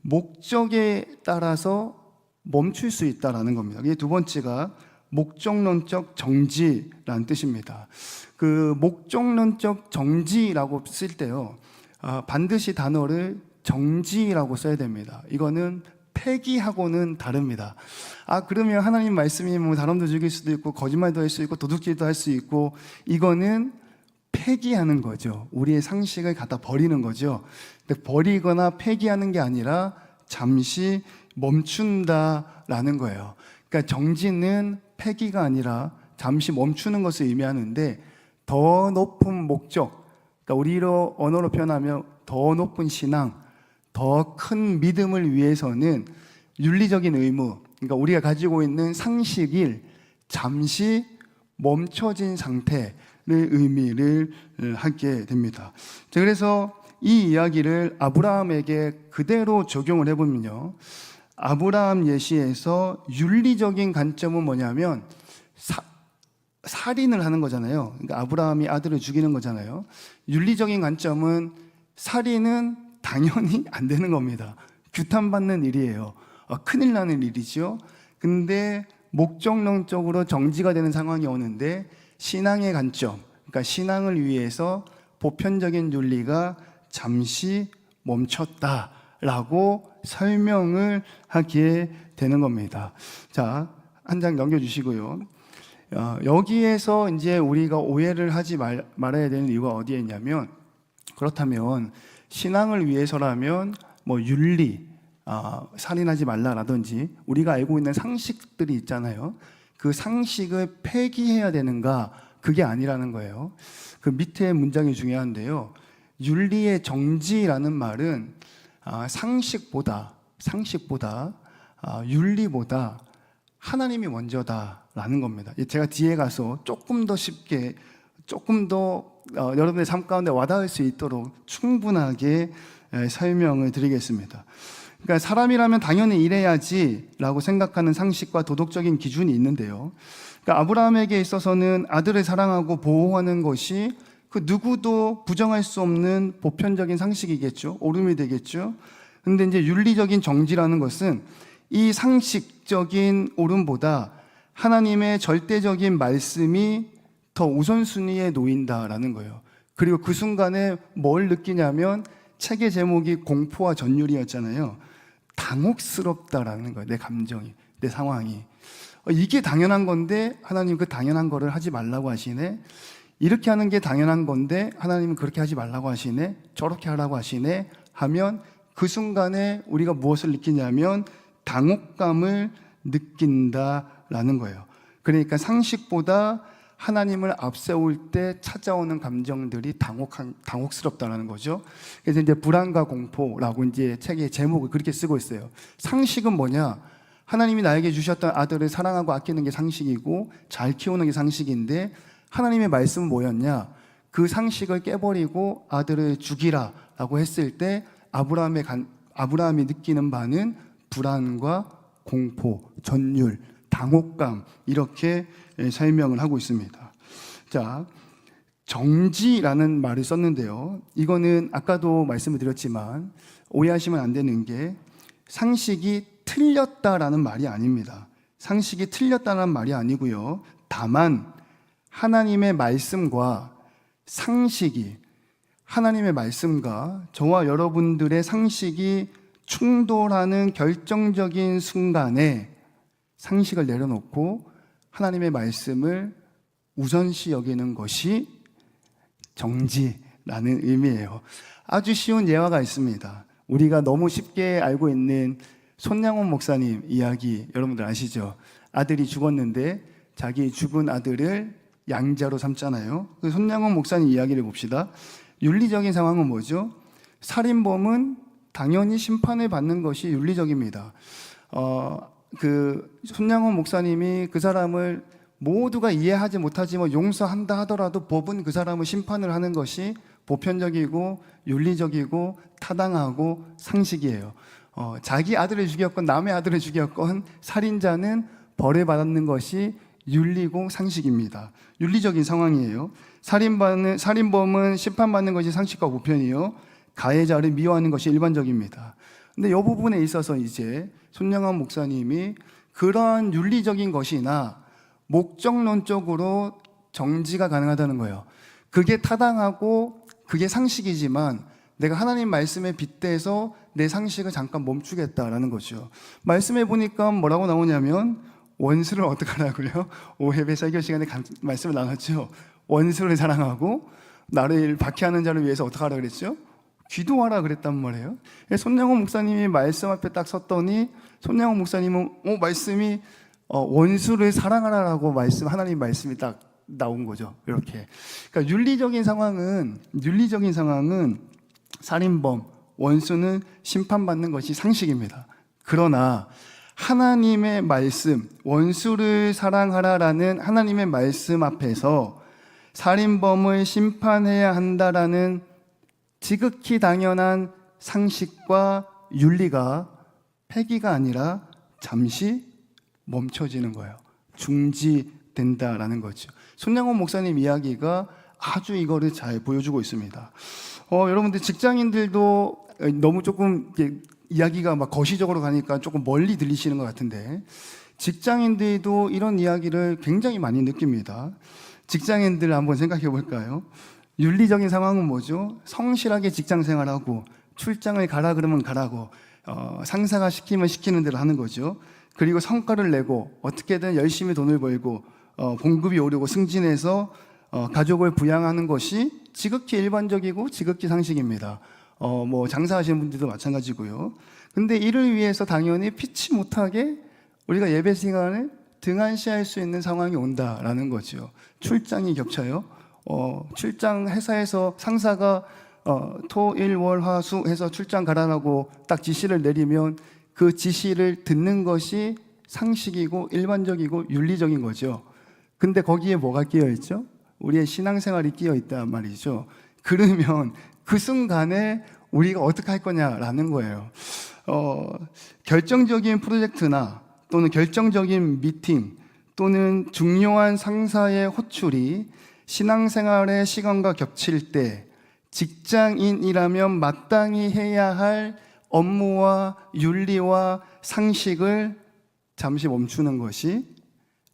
목적에 따라서 멈출 수 있다라는 겁니다. 이게 두 번째가 목적론적 정지라는 뜻입니다. 그 목적론적 정지라고 쓸 때요, 반드시 단어를 정지라고 써야 됩니다. 이거는 폐기하고는 다릅니다. 그러면 하나님 말씀이 뭐 사람도 죽일 수도 있고 거짓말도 할 수 있고 도둑질도 할 수 있고 이거는 폐기하는 거죠. 우리의 상식을 갖다 버리는 거죠. 근데 버리거나 폐기하는 게 아니라 잠시 멈춘다라는 거예요. 그러니까 정지는 폐기가 아니라 잠시 멈추는 것을 의미하는데 더 높은 목적, 그러니까 우리로 언어로 표현하면 더 높은 신앙, 더 큰 믿음을 위해서는 윤리적인 의무, 그러니까 우리가 가지고 있는 상식을 잠시 멈춰진 상태를 의미를 하게 됩니다. 그래서 이 이야기를 아브라함에게 그대로 적용을 해보면요, 아브라함 예시에서 윤리적인 관점은 뭐냐면 살인을 하는 거잖아요. 그러니까 아브라함이 아들을 죽이는 거잖아요. 윤리적인 관점은 살인은 당연히 안 되는 겁니다. 규탄받는 일이에요. 큰일 나는 일이죠. 근데 목적론적으로 정지가 되는 상황이 오는데 신앙의 관점, 그러니까 신앙을 위해서 보편적인 윤리가 잠시 멈췄다라고 설명을 하게 되는 겁니다. 자, 한 장 넘겨주시고요. 여기에서 이제 우리가 오해를 하지 말아야 되는 이유가 어디에 있냐면, 그렇다면 신앙을 위해서라면 뭐 윤리, 살인하지 말라라든지 우리가 알고 있는 상식들이 있잖아요. 그 상식을 폐기해야 되는가? 그게 아니라는 거예요. 그 밑에 문장이 중요한데요. 윤리의 정지라는 말은 상식보다 윤리보다 하나님이 먼저다라는 겁니다. 제가 뒤에 가서 조금 더 쉽게 조금 더 여러분의 삶 가운데 와닿을 수 있도록 충분하게 설명을 드리겠습니다. 그러니까 사람이라면 당연히 이래야지라고 생각하는 상식과 도덕적인 기준이 있는데요. 그러니까 아브라함에게 있어서는 아들을 사랑하고 보호하는 것이 그 누구도 부정할 수 없는 보편적인 상식이겠죠. 옳음이 되겠죠. 근데 이제 윤리적인 정지라는 것은 이 상식적인 옳음보다 하나님의 절대적인 말씀이 더 우선순위에 놓인다라는 거예요. 그리고 그 순간에 뭘 느끼냐면 책의 제목이 공포와 전율이었잖아요. 당혹스럽다라는 거예요. 내 감정이, 내 상황이. 이게 당연한 건데 하나님 그 당연한 거를 하지 말라고 하시네. 이렇게 하는 게 당연한 건데 하나님은 그렇게 하지 말라고 하시네. 저렇게 하라고 하시네. 하면 그 순간에 우리가 무엇을 느끼냐면 당혹감을 느낀다라는 거예요. 그러니까 상식보다 하나님을 앞세울 때 찾아오는 감정들이 당혹스럽다라는 거죠. 그래서 이제 불안과 공포라고 이제 책의 제목을 그렇게 쓰고 있어요. 상식은 뭐냐? 하나님이 나에게 주셨던 아들을 사랑하고 아끼는 게 상식이고 잘 키우는 게 상식인데 하나님의 말씀은 뭐였냐? 그 상식을 깨버리고 아들을 죽이라라고 했을 때 아브라함이 느끼는 바는 불안과 공포, 전율, 당혹감 이렇게 설명을 하고 있습니다. 자, 정지라는 말을 썼는데요. 이거는 아까도 말씀을 드렸지만 오해하시면 안 되는 게 상식이 틀렸다라는 말이 아닙니다. 상식이 틀렸다는 말이 아니고요. 다만 하나님의 말씀과 상식이 하나님의 말씀과 저와 여러분들의 상식이 충돌하는 결정적인 순간에 상식을 내려놓고 하나님의 말씀을 우선시 여기는 것이 정지라는 의미예요. 아주 쉬운 예화가 있습니다. 우리가 너무 쉽게 알고 있는 손양원 목사님 이야기 여러분들 아시죠? 아들이 죽었는데 자기 죽은 아들을 양자로 삼잖아요. 그 손양원 목사님 이야기를 봅시다. 윤리적인 상황은 뭐죠? 살인범은 당연히 심판을 받는 것이 윤리적입니다. 그 손양원 목사님이 그 사람을 모두가 이해하지 못하지만 용서한다 하더라도 법은 그 사람을 심판을 하는 것이 보편적이고 윤리적이고 타당하고 상식이에요. 자기 아들을 죽였건 남의 아들을 죽였건 살인자는 벌을 받는 것이 윤리고 상식입니다. 윤리적인 상황이에요. 살인범은 심판받는 것이 상식과 보편이요. 가해자를 미워하는 것이 일반적입니다. 근데 이 부분에 있어서 이제 손양원 목사님이 그러한 윤리적인 것이나 목적론적으로 정지가 가능하다는 거예요. 그게 타당하고 그게 상식이지만 내가 하나님 말씀에 빗대서 내 상식을 잠깐 멈추겠다라는 거죠. 말씀해 보니까 뭐라고 나오냐면 원수를 어떻게 하라고요? 5회배 설교 시간에 말씀을 나눴죠. 원수를 사랑하고 나를 박해하는 자를 위해서 어떻게 하라 그랬죠? 기도하라 그랬단 말이에요. 손양원 목사님이 말씀 앞에 딱 섰더니 손양원 목사님은 말씀이 원수를 사랑하라라고 하나님 말씀이 딱 나온 거죠. 이렇게. 그러니까 윤리적인 상황은 살인범, 원수는 심판받는 것이 상식입니다. 그러나 하나님의 말씀, 원수를 사랑하라라는 하나님의 말씀 앞에서 살인범을 심판해야 한다라는 지극히 당연한 상식과 윤리가 폐기가 아니라 잠시 멈춰지는 거예요. 중지된다라는 거죠. 손양원 목사님 이야기가 아주 이거를 잘 보여주고 있습니다. 여러분들 직장인들도 너무 조금 이야기가 막 거시적으로 가니까 조금 멀리 들리시는 것 같은데 직장인들도 이런 이야기를 굉장히 많이 느낍니다. 직장인들 한번 생각해 볼까요? 윤리적인 상황은 뭐죠? 성실하게 직장 생활하고 출장을 가라 그러면 가라고 상사가 시키면 시키는 대로 하는 거죠. 그리고 성과를 내고 어떻게든 열심히 돈을 벌고 봉급이 오르고 승진해서 가족을 부양하는 것이 지극히 일반적이고 지극히 상식입니다. 뭐 장사하시는 분들도 마찬가지고요. 근데 이를 위해서 당연히 피치 못하게 우리가 예배 시간을 등한시할 수 있는 상황이 온다라는 거죠. 출장이 겹쳐요. 출장 회사에서 상사가 토, 일, 월, 화, 수 해서 출장 가라라고 딱 지시를 내리면 그 지시를 듣는 것이 상식이고 일반적이고 윤리적인 거죠. 근데 거기에 뭐가 끼어 있죠? 우리의 신앙생활이 끼어 있단 말이죠. 그러면 그 순간에 우리가 어떻게 할 거냐라는 거예요. 결정적인 프로젝트나 또는 결정적인 미팅 또는 중요한 상사의 호출이 신앙생활의 시간과 겹칠 때 직장인이라면 마땅히 해야 할 업무와 윤리와 상식을 잠시 멈추는 것이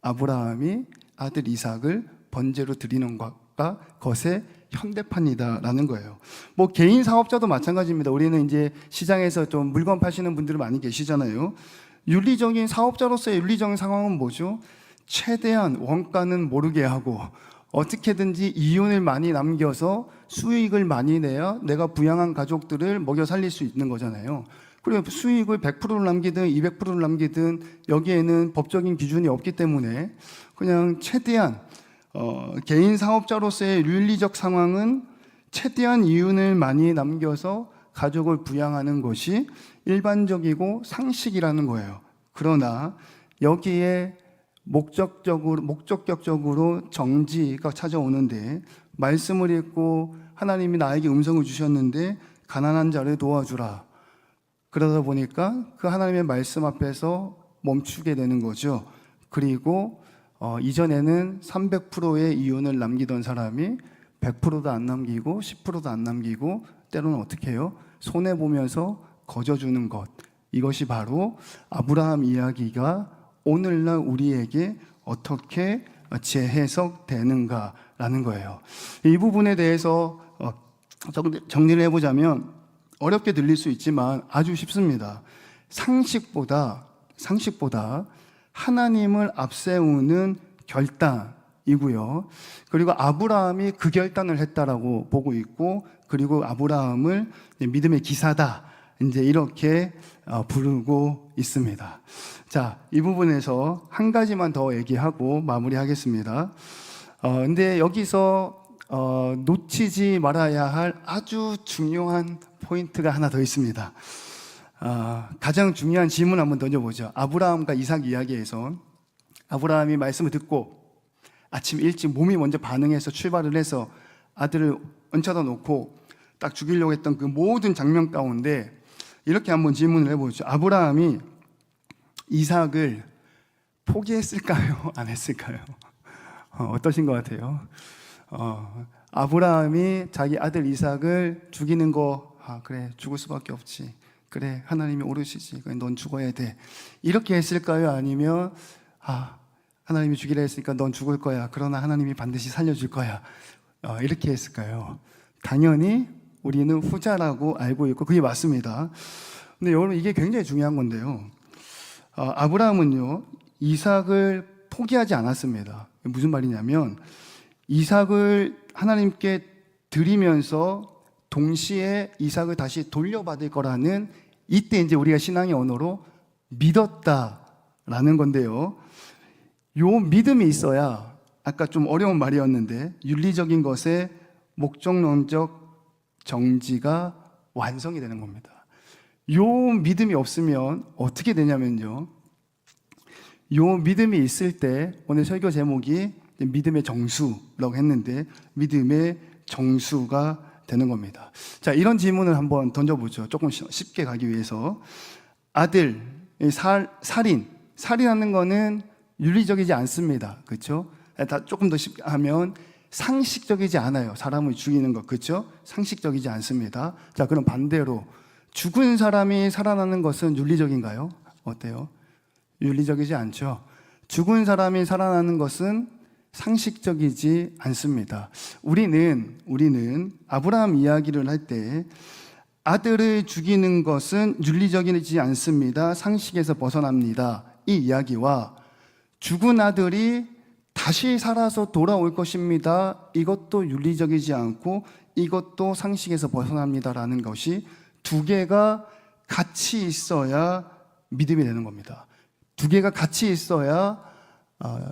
아브라함이 아들 이삭을 번제로 드리는 것과 것의 현대판이다라는 거예요. 뭐 개인 사업자도 마찬가지입니다. 우리는 이제 시장에서 좀 물건 파시는 분들이 많이 계시잖아요. 윤리적인 사업자로서의 윤리적인 상황은 뭐죠? 최대한 원가는 모르게 하고 어떻게든지 이윤을 많이 남겨서 수익을 많이 내야 내가 부양한 가족들을 먹여 살릴 수 있는 거잖아요. 그리고 수익을 100%를 남기든 200%를 남기든 여기에는 법적인 기준이 없기 때문에 그냥 최대한 개인 사업자로서의 윤리적 상황은 최대한 이윤을 많이 남겨서 가족을 부양하는 것이 일반적이고 상식이라는 거예요. 그러나 여기에 목적격적으로 정지가 찾아오는데 말씀을 읽고 하나님이 나에게 음성을 주셨는데 가난한 자를 도와주라. 그러다 보니까 그 하나님의 말씀 앞에서 멈추게 되는 거죠. 그리고 이전에는 300%의 이윤을 남기던 사람이 100%도 안 남기고 10%도 안 남기고 때로는 어떻게 해요? 손해보면서 거저주는 것. 이것이 바로 아브라함 이야기가 오늘날 우리에게 어떻게 재해석되는가라는 거예요. 이 부분에 대해서 정리를 해보자면 어렵게 들릴 수 있지만 아주 쉽습니다. 상식보다 하나님을 앞세우는 결단이고요. 그리고 아브라함이 그 결단을 했다라고 보고 있고, 그리고 아브라함을 믿음의 기사다, 이제 이렇게 부르고 있습니다. 자, 이 부분에서 한 가지만 더 얘기하고 마무리하겠습니다. 근데 여기서 놓치지 말아야 할 아주 중요한 포인트가 하나 더 있습니다. 가장 중요한 질문 한번 던져보죠. 아브라함과 이삭 이야기에서 아브라함이 말씀을 듣고 아침 일찍 몸이 먼저 반응해서 출발을 해서 아들을 얹혀다 놓고 딱 죽이려고 했던 그 모든 장면 가운데 이렇게 한번 질문을 해보죠. 아브라함이 이삭을 포기했을까요? 안 했을까요? 어떠신 것 같아요? 아브라함이 자기 아들 이삭을 죽이는 거, 그래, 죽을 수밖에 없지. 그래, 하나님이 오르시지. 넌 죽어야 돼. 이렇게 했을까요? 아니면, 하나님이 죽이라 했으니까 넌 죽을 거야. 그러나 하나님이 반드시 살려줄 거야. 이렇게 했을까요? 당연히 우리는 후자라고 알고 있고, 그게 맞습니다. 근데 여러분, 이게 굉장히 중요한 건데요. 아브라함은요, 이삭을 포기하지 않았습니다. 무슨 말이냐면, 이삭을 하나님께 드리면서 동시에 이삭을 다시 돌려받을 거라는, 이때 이제 우리가 신앙의 언어로 믿었다라는 건데요. 요 믿음이 있어야, 아까 좀 어려운 말이었는데, 윤리적인 것에 목적론적 정지가 완성이 되는 겁니다. 요 믿음이 없으면 어떻게 되냐면요, 요 믿음이 있을 때, 오늘 설교 제목이 믿음의 정수라고 했는데 믿음의 정수가 되는 겁니다. 자, 이런 질문을 한번 던져보죠. 조금 쉽게 가기 위해서. 아들, 살인하는 거는 윤리적이지 않습니다. 그렇죠? 다 조금 더 쉽게 하면 상식적이지 않아요. 사람을 죽이는 것, 그렇죠? 상식적이지 않습니다. 자, 그럼 반대로 죽은 사람이 살아나는 것은 윤리적인가요? 어때요? 윤리적이지 않죠. 죽은 사람이 살아나는 것은 상식적이지 않습니다. 우리는 아브라함 이야기를 할 때 아들을 죽이는 것은 윤리적이지 않습니다. 상식에서 벗어납니다. 이 이야기와 죽은 아들이 다시 살아서 돌아올 것입니다. 이것도 윤리적이지 않고 이것도 상식에서 벗어납니다라는 것이 두 개가 같이 있어야 믿음이 되는 겁니다. 두 개가 같이 있어야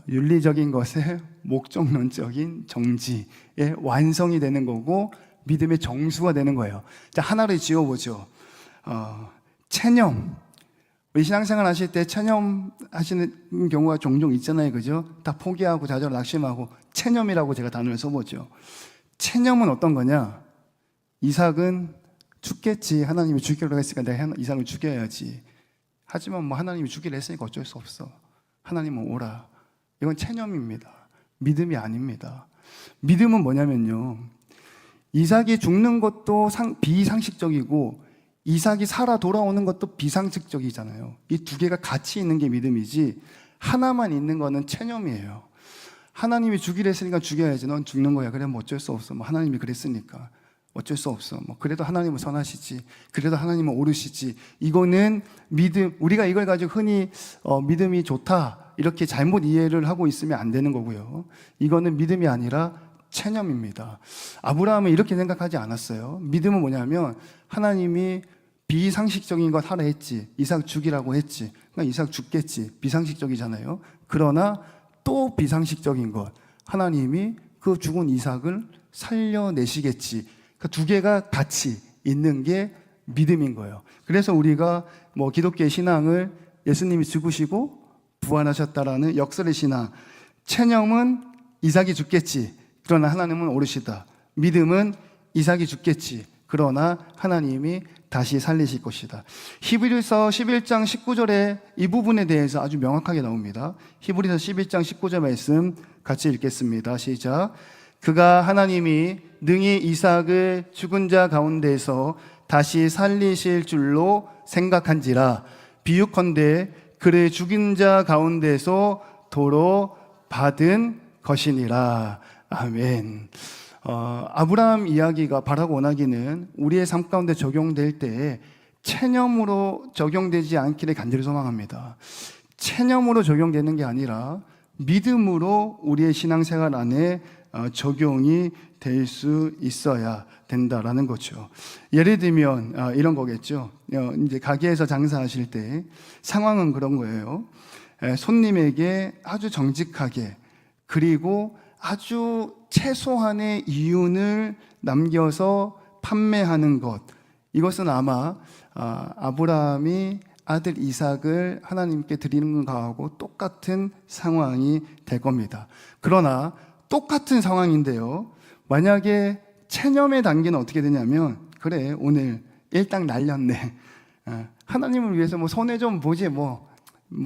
윤리적인 것의 목적론적인 정지의 완성이 되는 거고 믿음의 정수가 되는 거예요. 자, 하나를 지어보죠. 체념. 우리 신앙생활 하실 때 체념하시는 경우가 종종 있잖아요. 그죠? 다 포기하고 좌절 낙심하고 체념이라고 제가 단어를 써보죠. 체념은 어떤 거냐? 이삭은 죽겠지. 하나님이 죽이려고 했으니까 내가 이삭을 죽여야지. 하지만 뭐 하나님이 죽이려 했으니까 어쩔 수 없어. 하나님은 오라. 이건 체념입니다. 믿음이 아닙니다. 믿음은 뭐냐면요, 이삭이 죽는 것도 비상식적이고 이삭이 살아 돌아오는 것도 비상식적이잖아요. 이 두 개가 같이 있는 게 믿음이지 하나만 있는 거는 체념이에요. 하나님이 죽이려 했으니까 죽여야지. 넌 죽는 거야. 그래 뭐 어쩔 수 없어. 뭐 하나님이 그랬으니까 어쩔 수 없어. 뭐 그래도 하나님은 선하시지. 그래도 하나님은 오르시지. 이거는 믿음. 우리가 이걸 가지고 흔히 믿음이 좋다 이렇게 잘못 이해를 하고 있으면 안 되는 거고요. 이거는 믿음이 아니라 체념입니다. 아브라함은 이렇게 생각하지 않았어요. 믿음은 뭐냐면 하나님이 비상식적인 것 하라 했지. 이삭 죽이라고 했지. 그러니까 이삭 죽겠지. 비상식적이잖아요. 그러나 또 비상식적인 것, 하나님이 그 죽은 이삭을 살려내시겠지. 그 두 개가 같이 있는 게 믿음인 거예요. 그래서 우리가 뭐 기독교의 신앙을 예수님이 죽으시고 부활하셨다라는 역설의 신앙, 체념은 이삭이 죽겠지. 그러나 하나님은 오르시다. 믿음은 이삭이 죽겠지. 그러나 하나님이 다시 살리실 것이다. 히브리서 11장 19절에 이 부분에 대해서 아주 명확하게 나옵니다. 히브리서 11장 19절 말씀 같이 읽겠습니다. 시작. 그가 하나님이 능히 이삭을 죽은 자 가운데서 다시 살리실 줄로 생각한지라 비유컨대 그를 죽인 자 가운데서 도로 받은 것이니라. 아멘. 아브라함 이야기가 바라고 원하기는 우리의 삶 가운데 적용될 때 체념으로 적용되지 않기를 간절히 소망합니다. 체념으로 적용되는 게 아니라 믿음으로 우리의 신앙생활 안에 적용이 될 수 있어야 된다라는 거죠. 예를 들면 이런 거겠죠. 이제 가게에서 장사하실 때 상황은 그런 거예요. 손님에게 아주 정직하게 그리고 아주 최소한의 이윤을 남겨서 판매하는 것, 이것은 아마 아브라함이 아들 이삭을 하나님께 드리는 것하고 똑같은 상황이 될 겁니다. 그러나 똑같은 상황인데요, 만약에 체념의 단계는 어떻게 되냐면, 그래 오늘 일당 날렸네, 하나님을 위해서 뭐 손해 좀 보지, 뭐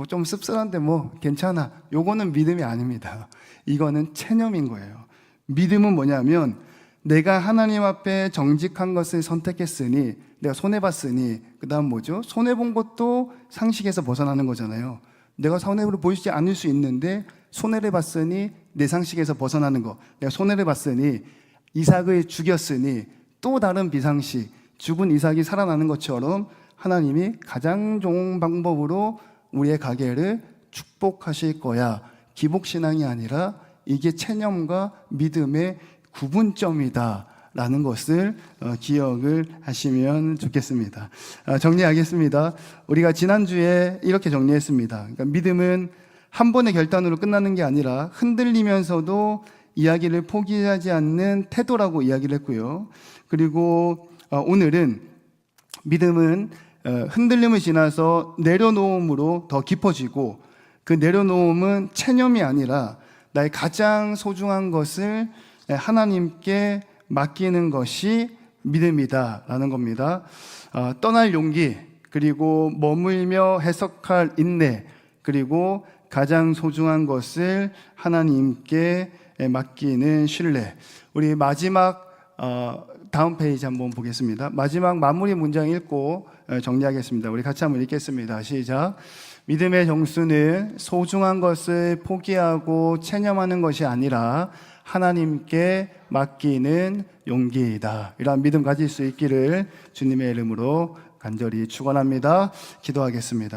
좀 씁쓸한데 뭐 괜찮아. 요거는 믿음이 아닙니다. 이거는 체념인 거예요. 믿음은 뭐냐면 내가 하나님 앞에 정직한 것을 선택했으니, 내가 손해봤으니, 그 다음 뭐죠? 손해본 것도 상식에서 벗어나는 거잖아요. 내가 손해를 보이지 않을 수 있는데 손해를 봤으니 내 상식에서 벗어나는 거. 내가 손해를 봤으니 이삭을 죽였으니 또 다른 비상식, 죽은 이삭이 살아나는 것처럼 하나님이 가장 좋은 방법으로 우리의 가게를 축복하실 거야. 기복신앙이 아니라 이게 체념과 믿음의 구분점이다 라는 것을 기억을 하시면 좋겠습니다. 정리하겠습니다. 우리가 지난주에 이렇게 정리했습니다. 그러니까 믿음은 한 번의 결단으로 끝나는 게 아니라 흔들리면서도 이야기를 포기하지 않는 태도라고 이야기를 했고요. 그리고 오늘은 믿음은 흔들림을 지나서 내려놓음으로 더 깊어지고, 그 내려놓음은 체념이 아니라 나의 가장 소중한 것을 하나님께 맡기는 것이 믿음이다라는 겁니다. 떠날 용기, 그리고 머물며 해석할 인내, 그리고 가장 소중한 것을 하나님께 맡기는 신뢰. 우리 마지막 다음 페이지 한번 보겠습니다. 마지막 마무리 문장 읽고 정리하겠습니다. 우리 같이 한번 읽겠습니다. 시작. 믿음의 정수는 소중한 것을 포기하고 체념하는 것이 아니라 하나님께 맡기는 용기이다. 이러한 믿음 가질 수 있기를 주님의 이름으로 간절히 축원합니다. 기도하겠습니다.